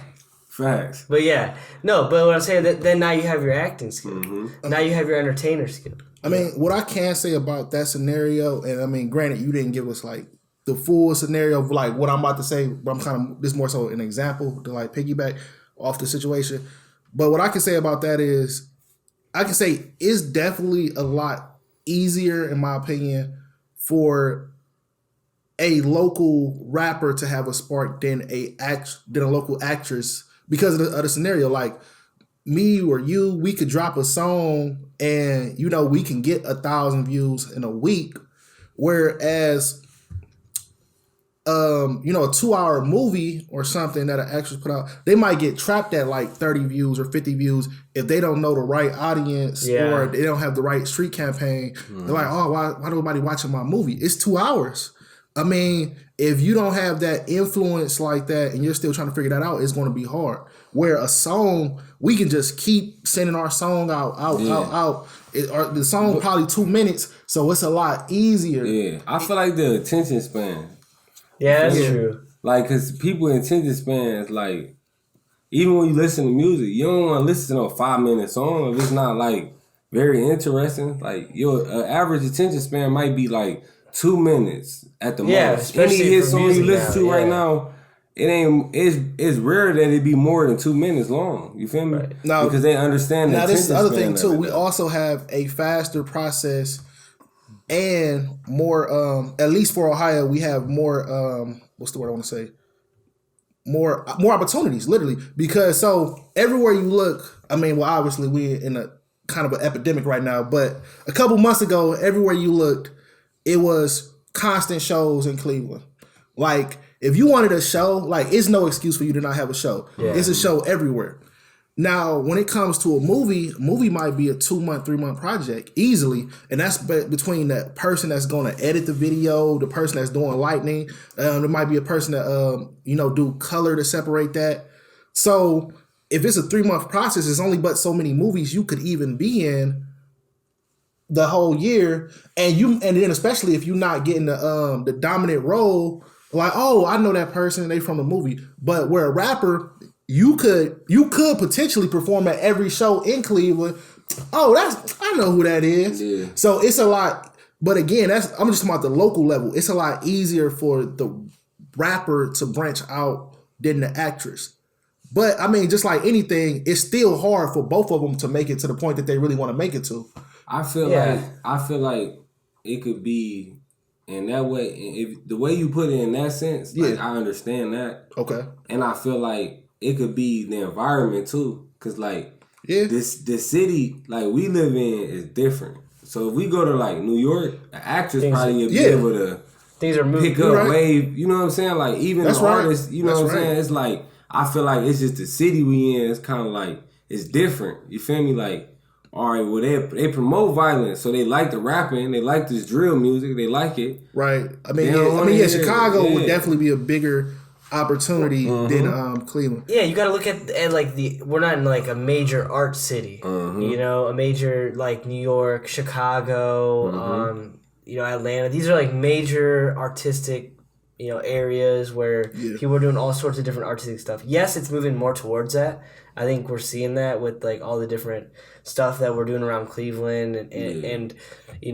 Facts. But yeah. No, but what I'm saying, that then now you have your acting skill. Now you have your entertainer skill. I mean, what I can say about that scenario, and I mean, granted, you didn't give us like the full scenario of like what I'm about to say, but I'm kind of, this more so an example to like piggyback off the situation. But what I can say about that is, I can say it's definitely a lot easier, in my opinion, for a local rapper to have a spark than a local actress, because of the scenario. Like me or you, we could drop a song and, you know, we can get 1,000 views in a week, whereas you know, a 2-hour movie or something that an actress put out, they might get trapped at like 30 views or 50 views if they don't know the right audience or they don't have the right street campaign. They're like, oh, why nobody watching my movie? It's 2 hours. I mean, if you don't have that influence like that and you're still trying to figure that out, it's going to be hard. Where a song, we can just keep sending our song out. The song probably 2 minutes, so it's a lot easier. Yeah, I feel like the attention span. Yeah, that's true. Like, because people attention span is like, even when you listen to music, you don't want to listen to a 5-minute song if it's not like very interesting. Like your average attention span might be like 2 minutes at the most. Any hit song you listen to right now, it's rare that it be more than 2 minutes long. You feel me? Right. Now, because they understand that. Now this is the other thing too. We also have a faster process and more, at least for Ohio, we have more, what's the word I want to say? More opportunities, literally. Because so everywhere you look, I mean, well, obviously we're in a kind of an epidemic right now, but a couple months ago, everywhere you looked, it was constant shows in Cleveland. Like, if you wanted a show, like, it's no excuse for you to not have a show. Yeah. It's a show everywhere. Now, when it comes to a movie might be a 2-month, 3-month project easily, and that's between the person that's going to edit the video, the person that's doing lighting. There might be a person that do color to separate that. So if it's a 3-month process, it's only but so many movies you could even be in the whole year, and then especially if you're not getting the dominant role, like, oh, I know that person, they from the movie. But where a rapper, you could potentially perform at every show in Cleveland. Oh, I know who that is. Yeah. So it's a lot. But again, I'm just talking about the local level. It's a lot easier for the rapper to branch out than the actress. But I mean, just like anything, it's still hard for both of them to make it to the point that they really want to make it to. I feel like it could be in that way. If the way you put it in that sense, like, I understand that. Okay. And I feel like it could be the environment too, cause like this city like we live in is different. So if we go to like New York, an actress probably would be able to pick up wave. You know what I'm saying? Like even the artists, you know what I'm saying? It's like I feel like it's just the city we in. It's kind of like it's different. You feel me? Like all right, well they promote violence, so they like the rapping, they like this drill music, they like it. Right. I mean, Chicago would definitely be a bigger opportunity than Cleveland. Yeah, you got to look at like we're not in like a major art city, you know, a major like New York, Chicago, Atlanta. These are like major artistic, areas where people are doing all sorts of different artistic stuff. Yes, it's moving more towards that. I think we're seeing that with like all the different stuff that we're doing around Cleveland and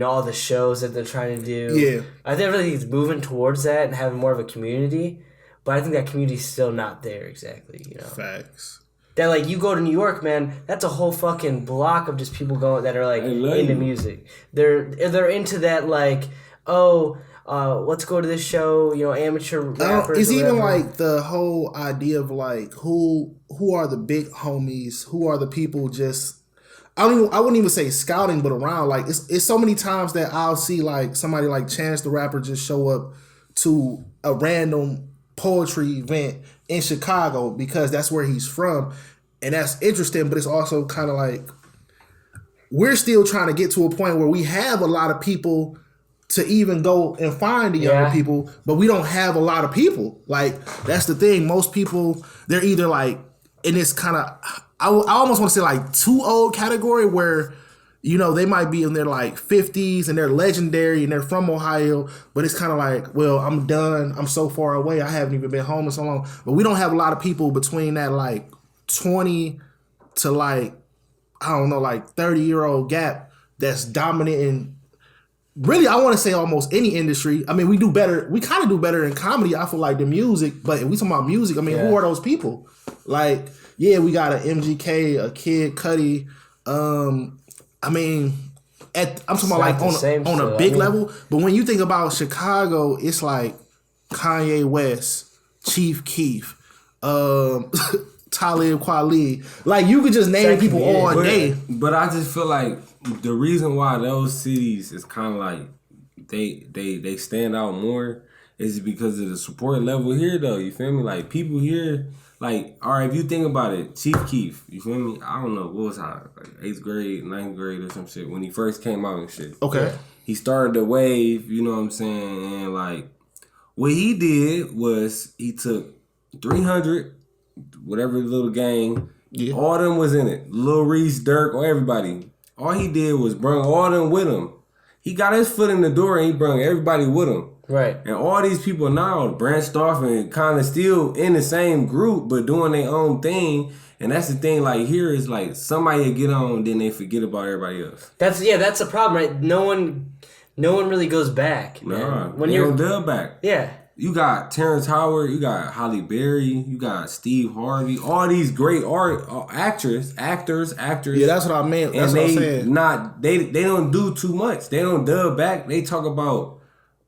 all the shows that they're trying to do. Yeah, I really think it's moving towards that and having more of a community. But I think that community's still not there exactly, Facts. that like you go to New York, man, that's a whole fucking block of just people going that are like into music. They're into that like, let's go to this show, amateur rappers. It's even like the whole idea of like who are the big homies, who are the people just I wouldn't even say scouting, but around. Like it's so many times that I'll see like somebody like Chance the Rapper just show up to a random poetry event in Chicago because that's where he's from, and that's interesting. But it's also kind of like we're still trying to get to a point where we have a lot of people to even go and find the younger people, but we don't have a lot of people. Like that's the thing. Most people, they're either like in this kind of I almost want to say like too old category where they might be in their like 50s and they're legendary and they're from Ohio, but it's kind of like, well, I'm done. I'm so far away. I haven't even been home in so long. But we don't have a lot of people between that like 20 to like, I don't know, like 30-year-old gap that's dominant in really, I want to say almost any industry. I mean, we do better. We kind of do better in comedy, I feel like, the music. But if we talking about music, I mean, who are those people? Like, yeah, we got an MGK, a Kid Cudi. I mean, I'm talking about like on a big level. But when you think about Chicago, it's like Kanye West, Chief Keef, Talib Kweli. Like you could just name people all day. But I just feel like the reason why those cities is kind of like they stand out more is because of the support level here, though. You feel me? Like people here. Like, all right, if you think about it, Chief Keef, you feel me? I don't know, what was I, like 8th grade, 9th grade or some shit, when he first came out and shit. Okay. He started the wave, you know what I'm saying? And, like, what he did was he took 300, whatever little gang, all them was in it. Lil Reese, Dirk, or everybody. All he did was bring all them with him. He got his foot in the door and he brought everybody with him. Right. And all these people now branched off and kind of still in the same group, but doing their own thing. And that's the thing, like, here is like somebody get on, then they forget about everybody else. That's the problem, right? No one really goes back. Nah, when they don't dub back. Yeah. You got Terrence Howard, you got Halle Berry, you got Steve Harvey, all these great actors. Yeah, that's what I meant. That's what I'm saying. They don't do too much. They don't dub back. They talk about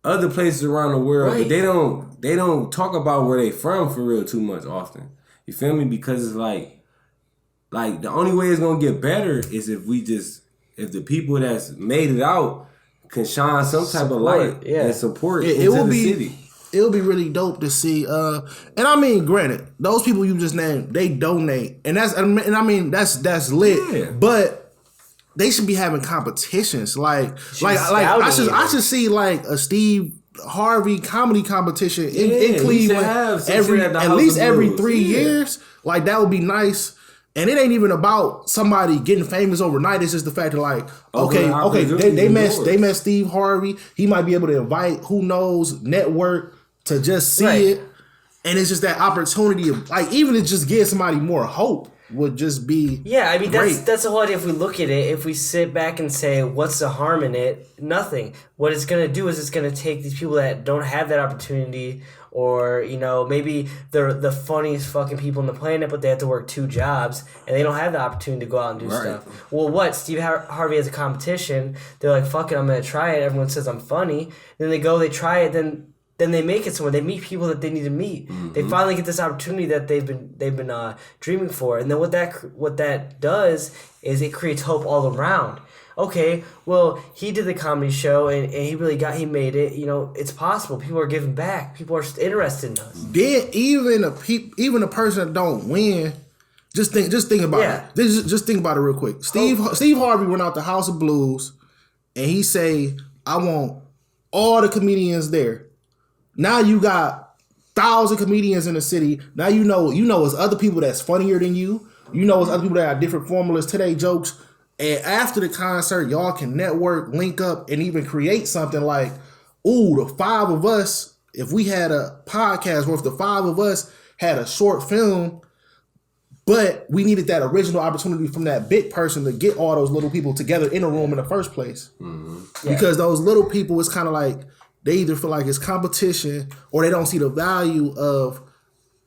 other places around the world, right. But they don't talk about where they from for real too much often. You feel me? Because it's like the only way it's gonna get better is if the people that's made it out can shine some type of light and support into the city. It would be really dope to see. And I mean, granted, those people you just named, they donate, and that's lit. Yeah. But they should be having competitions. I should see like a Steve Harvey comedy competition in Cleveland at least every 3 years. Like that would be nice. And it ain't even about somebody getting famous overnight. It's just the fact that like, okay, they met Steve Harvey. He might be able to invite, who knows, network to just see it. And it's just that opportunity of like, even to just give somebody more hope would just be great. That's the whole idea. If we look at it, if we sit back and say, what's the harm in it? Nothing. What it's going to do is it's going to take these people that don't have that opportunity, or, maybe they're the funniest fucking people on the planet, but they have to work 2 jobs, and they don't have the opportunity to go out and do stuff. Well, Steve Harvey has a competition. They're like, fuck it, I'm going to try it. Everyone says I'm funny. Then they go, they try it, then they make it somewhere. They meet people that they need to meet. Mm-hmm. They finally get this opportunity that they've been dreaming for. And then what that does is it creates hope all around. Okay, well, he did the comedy show and he made it. It's possible. People are giving back. People are interested in us. Then even a person that don't win, just think about it. Just think about it real quick. Steve Harvey went out the House of Blues and he say, I want all the comedians there. Now you got 1,000 comedians in the city. Now you know it's other people that's funnier than you. You know it's other people that have different formulas to their jokes. And after the concert, y'all can network, link up, and even create something like, the 5 of us, if we had a podcast where if the 5 of us had a short film, but we needed that original opportunity from that big person to get all those little people together in a room in the first place. Mm-hmm. Yeah. Because those little people, it's kind of like, they either feel like it's competition or they don't see the value of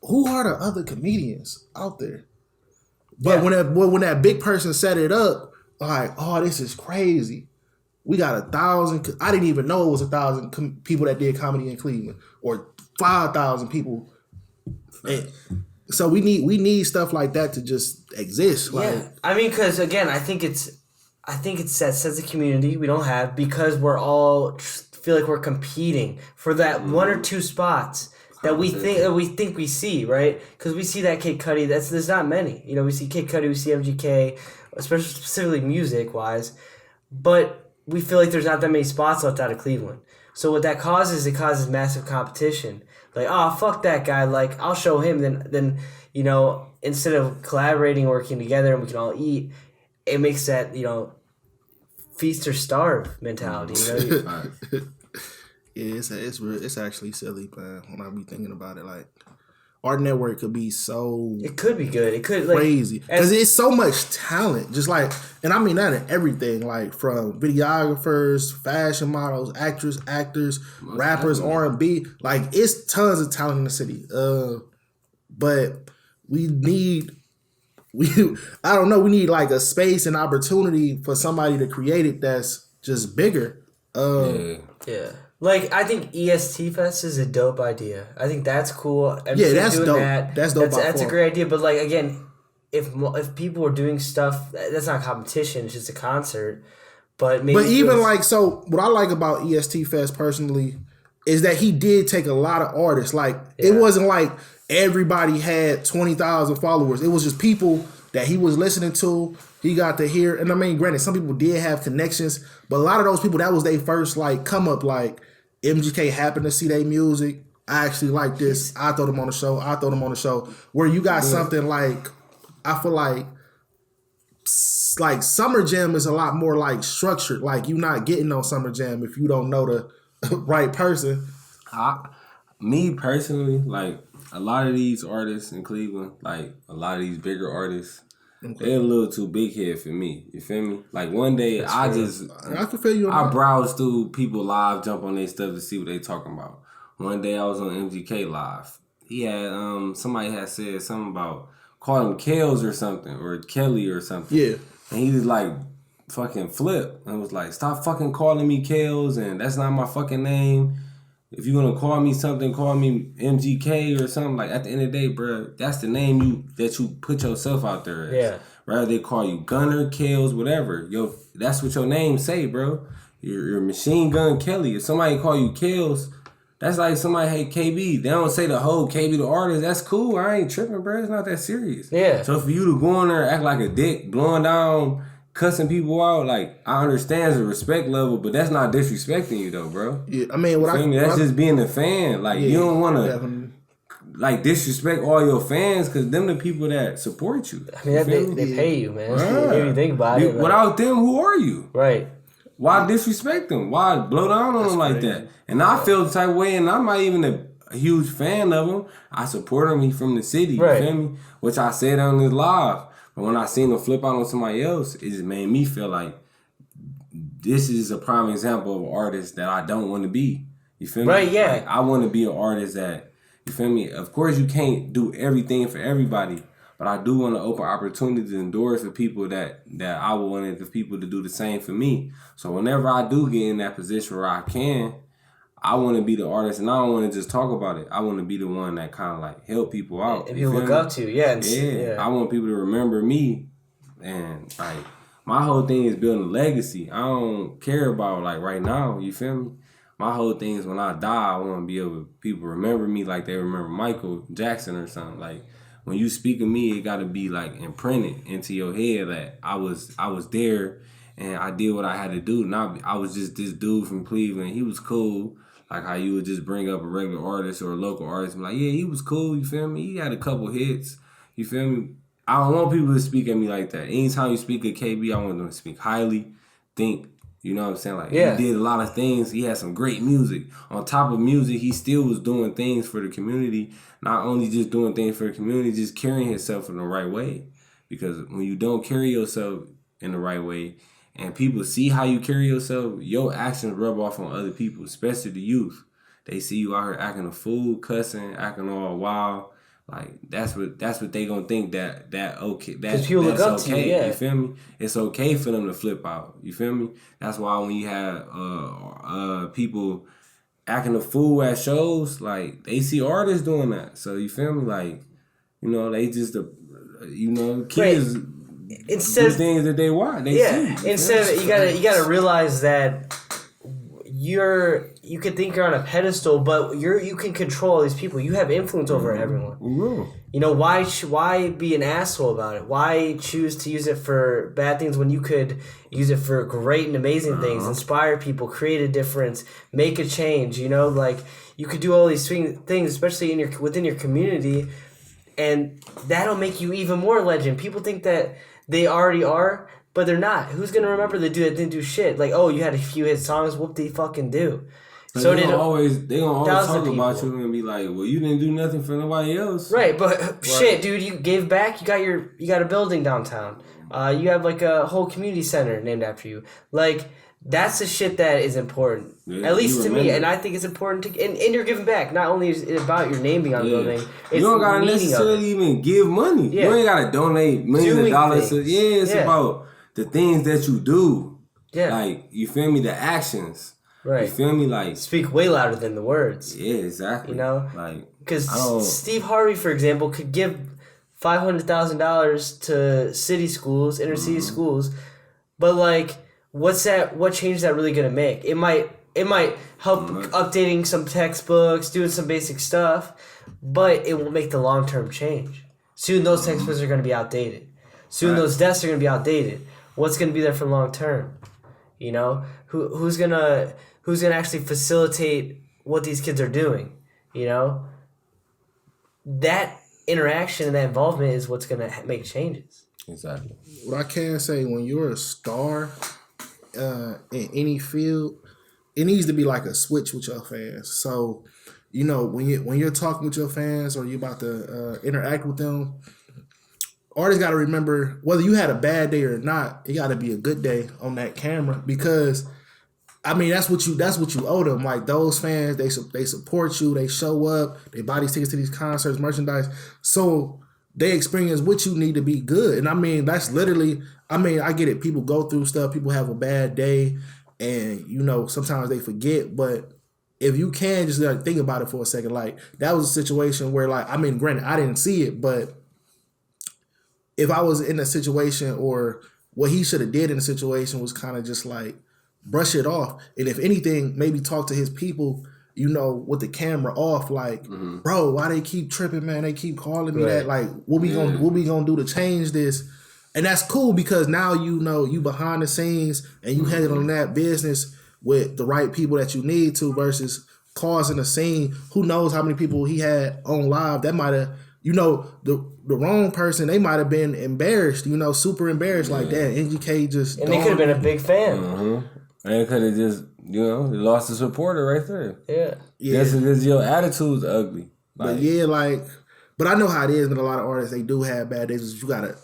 who are the other comedians out there. But when that big person set it up, like, oh, this is crazy. We got 1,000. I didn't even know it was 1,000 people that did comedy in Cleveland, or 5,000 people. And so we need stuff like that to just exist. Like, yeah, I mean, because again, I think it's that sense of community we don't have because we're all feel like we're competing for that one or two spots that we think we see, right? Because we see that Kid Cudi. There's not many. You know, we see Kid Cudi, we see MGK, especially specifically music wise, but we feel like there's not that many spots left out of Cleveland. So what that causes, it causes massive competition. Like, oh, fuck that guy. Like, I'll show him. Then you know, instead of collaborating, working together, and we can all eat, it makes that, you know, feast or starve mentality. You know? Yeah, it's actually silly, man. When I be thinking about it, like, our network could be so. It could be good. It could, like, crazy because it's so much talent. Just like, and I mean that in everything, like from videographers, fashion models, actors, rappers, R&B. Like, it's tons of talent in the city. But we need like a space and opportunity for somebody to create it that's just bigger. Yeah. Like, I think EST Fest is a dope idea. I think that's cool. Yeah, that's dope. That's dope. That's a great idea. But, like, again, if people were doing stuff, that's not competition. It's just a concert. But even like, so what I like about EST Fest personally is that he did take a lot of artists. Like, it wasn't like everybody had 20,000 followers. It was just people that he was listening to. He got to hear, and I mean, granted, some people did have connections, but a lot of those people, that was their first, like, come up. Like, MGK happened to see their music. I actually like this. I throw them on the show. Where you got something like, I feel like Summer Jam is a lot more like structured. Like, you're not getting on Summer Jam if you don't know the right person. Me personally, like, a lot of these artists in Cleveland, like a lot of these bigger artists, they're a little too big head for me. You feel me? Like, one day I can feel you. I browse through people live, jump on their stuff to see what they talking about. One day I was on MGK live. He had somebody had said something about call him Kels or something, or Kelly or something. Yeah. And he was like fucking flip and was like, stop fucking calling me Kels, and that's not my fucking name. If you're gonna call me something, call me MGK or something. Like, at the end of the day, bro, that's the name that you put yourself out there as. Yeah. Rather they call you Gunner, Kels, whatever. Yo, that's what your name say, bro. You're Machine Gun Kelly. If somebody call you Kels, that's like somebody hate KB. They don't say the whole KB the artist. That's cool. I ain't tripping, bro. It's not that serious. Yeah. So for you to go in there and act like a dick, blowing down, cussing people out, like, I understand the respect level, but that's not disrespecting you though, bro. Yeah, I mean, that's just being a fan. Like, you don't want to like disrespect all your fans, because them the people that support you. I mean, they pay you, man. If you think about it, without them, who are you? Right. Why disrespect them? Why blow down on them like that? And I feel the type of way, and I'm not even a huge fan of them. I support them. He's from the city, you feel me? Which I said on this live. But when I seen him flip out on somebody else, it just made me feel like this is a prime example of an artist that I don't want to be. You feel me? Right, yeah. Like, I want to be an artist that, you feel me? Of course, you can't do everything for everybody, but I do want to open opportunities and doors for people that I wanted the people to do the same for me. So whenever I do get in that position where I can, I want to be the artist, and I don't want to just talk about it. I want to be the one that kind of like help people out. And people look up to, yeah. I want people to remember me, and like, my whole thing is building a legacy. I don't care about like right now. You feel me? My whole thing is when I die, I want to be able to people remember me like they remember Michael Jackson or something. Like, when you speak of me, it got to be like imprinted into your head that I was there and I did what I had to do. Not I was just this dude from Cleveland. He was cool. Like how you would just bring up a regular artist or a local artist and be like, yeah, he was cool, you feel me? He had a couple hits, you feel me? I don't want people to speak at me like that. Anytime you speak of KB, I want them to speak highly, think, you know what I'm saying? Like, he did a lot of things. He had some great music. On top of music, he still was doing things for the community. Not only just doing things for the community, just carrying himself in the right way. Because when you don't carry yourself in the right way, and people see how you carry yourself, your actions rub off on other people, especially the youth. They see you out here acting a fool, cussing, acting all wild. Like that's what they gonna think that okay, because people look up to you. Yeah, you feel me? It's okay for them to flip out. You feel me? That's why when you have people acting a fool at shows, like they see artists doing that. So you feel me? Like, you know, they just kids instead do things that they want. They see. Instead of, you gotta realize that you can think you're on a pedestal, but you can control all these people. You have influence over everyone. Mm-hmm. You know, why be an asshole about it? Why choose to use it for bad things when you could use it for great and amazing things, inspire people, create a difference, make a change, you know? Like, you could do all these things, especially within your community, and that'll make you even more legend. People think that they already are, but they're not. Who's gonna remember the dude that didn't do shit? Like, oh, you had a few hit songs, whoop they fucking do. But so they gonna always talk about you and be like, well, you didn't do nothing for nobody else. Right, but shit, dude, you gave back. You got a building downtown. You have like a whole community center named after you. Like, that's the shit that is important, at least to me, and I think it's important to. And you're giving back. Not only is it about your name being on the building, it's you don't gotta necessarily even give money. Yeah. You ain't gotta donate millions of dollars. It's about the things that you do. Yeah, like, you feel me? The actions. Right. You feel me? Like, speak way louder than the words. Yeah, exactly. You know? Like, because Steve Harvey, for example, could give $500,000 to city schools, inner city schools, but like, what change is that really gonna make? It might help updating some textbooks, doing some basic stuff, but it won't make the long term change. Soon those textbooks are gonna be outdated. Soon those desks are gonna be outdated. What's gonna be there for long term? You know, who's gonna actually facilitate what these kids are doing? You know, that interaction and that involvement is what's gonna make changes. Exactly. What I can say, when you're a star in any field, it needs to be like a switch with your fans. So, you know, when you're talking with your fans or you're about to interact with them, artists got to remember, whether you had a bad day or not, it got to be a good day on that camera, because I mean, that's what you owe them. Like, those fans, they support you, they show up, they buy these tickets to these concerts, merchandise, so they experience what you need to be good. And I mean, that's literally, I mean, I get it. People go through stuff. People have a bad day, and, you know, sometimes they forget. But if you can just like think about it for a second, like, that was a situation where, like, I mean, granted, I didn't see it, but if I was in a situation, or what he should have did in a situation was kind of just like brush it off. And if anything, maybe talk to his people, you know, with the camera off, like, bro, why they keep tripping, man? They keep calling me that. Like, what we gonna do to change this? And that's cool, because now, you know, you behind the scenes and you handling that business with the right people that you need to, versus causing a scene. Who knows how many people he had on live that might have, you know, the wrong person, they might have been embarrassed, you know, super embarrassed, like that. NGK just... And they could have been a big fan. Mm-hmm. And they could have just, you know, they lost a supporter right there. Yeah. That's because your attitude's ugly. Like, but I know how it is with a lot of artists. They do have bad days. You gotta...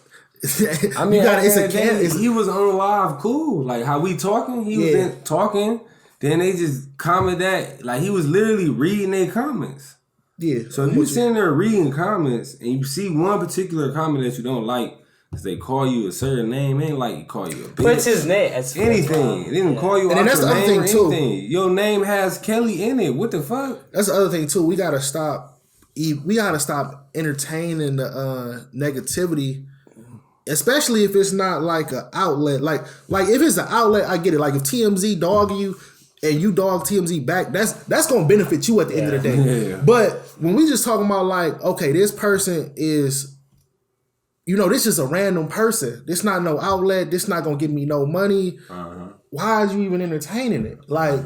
I mean, he was on live cool. Like, how we talking, he was in talking, then they just comment that, like, he was literally reading their comments. Yeah. So if you sitting there reading comments and you see one particular comment that you don't like, because they call you a certain name, ain't like you call you a bitch. But it's his name. It's anything. They didn't call you out that's your the other name thing or too. anything. Your name has Kelly in it. What the fuck? That's the other thing too. We gotta stop entertaining the negativity, especially if it's not like an outlet. Like if it's an outlet, I get it. Like, if TMZ dog you and you dog TMZ back, that's gonna benefit you at the end of the day. Yeah. But when we just talking about, like, okay, this person is, you know, this is a random person. This not no outlet. This not gonna give me no money. Why are you even entertaining it? Like,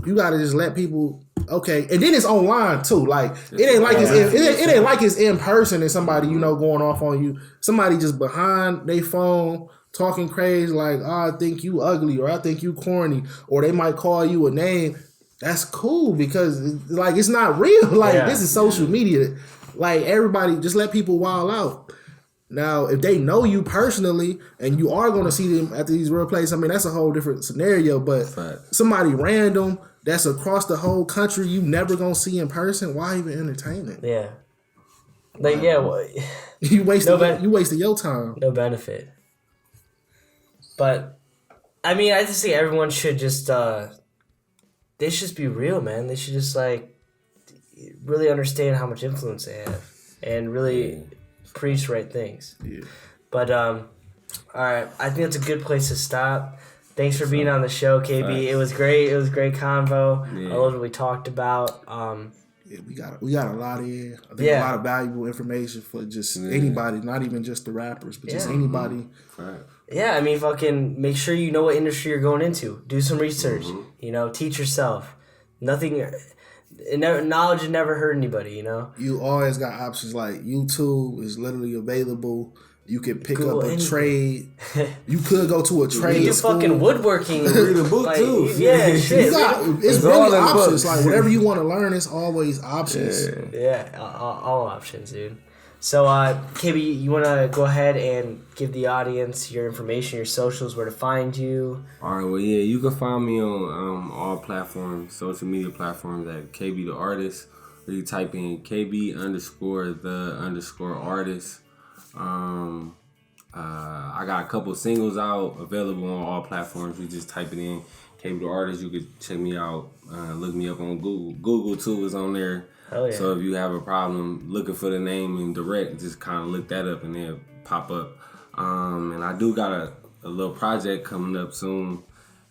you gotta just let people. Okay, and then it's online too. Like, it ain't like it ain't like it's in person and somebody, you know, going off on you. Somebody just behind their phone talking crazy, like, oh, I think you ugly, or I think you corny, or they might call you a name. That's cool, because like, it's not real. Like, this is social media. Like, everybody just let people wild out. Now, if they know you personally and you are going to see them at these real places, I mean, that's a whole different scenario. But somebody random that's across the whole country you never going to see in person, why even entertain it? Yeah. Like, yeah, well, you wasted your time. no benefit. But, I mean, I just think everyone should just, they should just be real, man. They should just, like, really understand how much influence they have and really preach the right things. Yeah. But, all right, I think that's a good place to stop. Thanks for being on the show, KB. Thanks. It was great. It was a great convo. Yeah. I love what we talked about. Yeah, we got a lot in. I think a lot of valuable information for just anybody, not even just the rappers, but just anybody. Right. Yeah, I mean, fucking make sure you know what industry you're going into. Do some research. You know, teach yourself. Nothing. Knowledge never hurt anybody. You know. You always got options like YouTube is literally available. You can pick Google up a anything. trade. You could go to a trade You do school. fucking woodworking. Read a book, like, too. Yeah, shit. You got, it's all really in options. books. Like whatever you want to learn, it's always options. Yeah, all options, dude. So, KB, you want to go ahead and give the audience your information, your socials, where to find you? All right, well, yeah, you can find me on all platforms, social media platforms at KB the Artist. Or you type in KB_the_artist. I got a couple singles out available on all platforms. You just type it in, KB the Artist. You could check me out. Look me up on Google. Google too is on there. Hell yeah. So if you have a problem looking for the name in direct, just kind of look that up and then pop up. And I do got a little project coming up soon.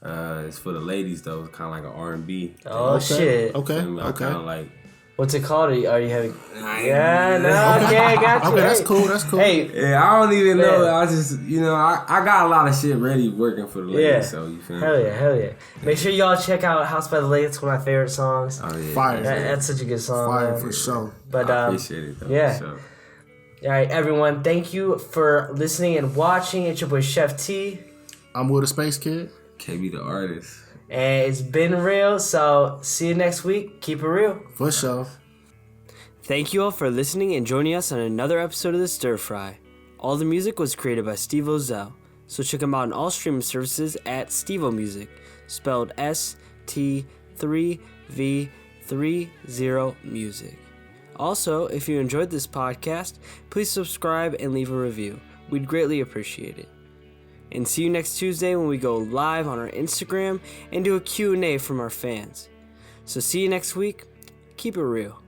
It's for the ladies though. It's kind of like an R&B. Oh, shit. Okay. I kind of like. What's it called? Are you having... Yeah, no, okay, I got you. Okay, that's cool. That's cool. Hey, Yeah, I don't even know. Man. I just, I got a lot of shit ready working for the ladies. yeah. So you feel me? Hell yeah. Make sure y'all check out House by the Lake. It's one of my favorite songs. Oh yeah. Fire. That's such a good song. Fire man. for sure. But, I appreciate it though. yeah. For sure. All right, everyone. Thank you for listening and watching. It's your boy Chef T. I'm with a Spacekid. KB the Artist. And it's been real. So see you next week. Keep it real. For sure. Thank you all for listening and joining us on another episode of the Stirfry. All the music was created by Steve Ozell, so check him out on all streaming services at Stevo Music, spelled ST3V30 Music. Also, if you enjoyed this podcast, please subscribe and leave a review. We'd greatly appreciate it. And see you next Tuesday when we go live on our Instagram and do a Q&A from our fans. So see you next week. Keep it real.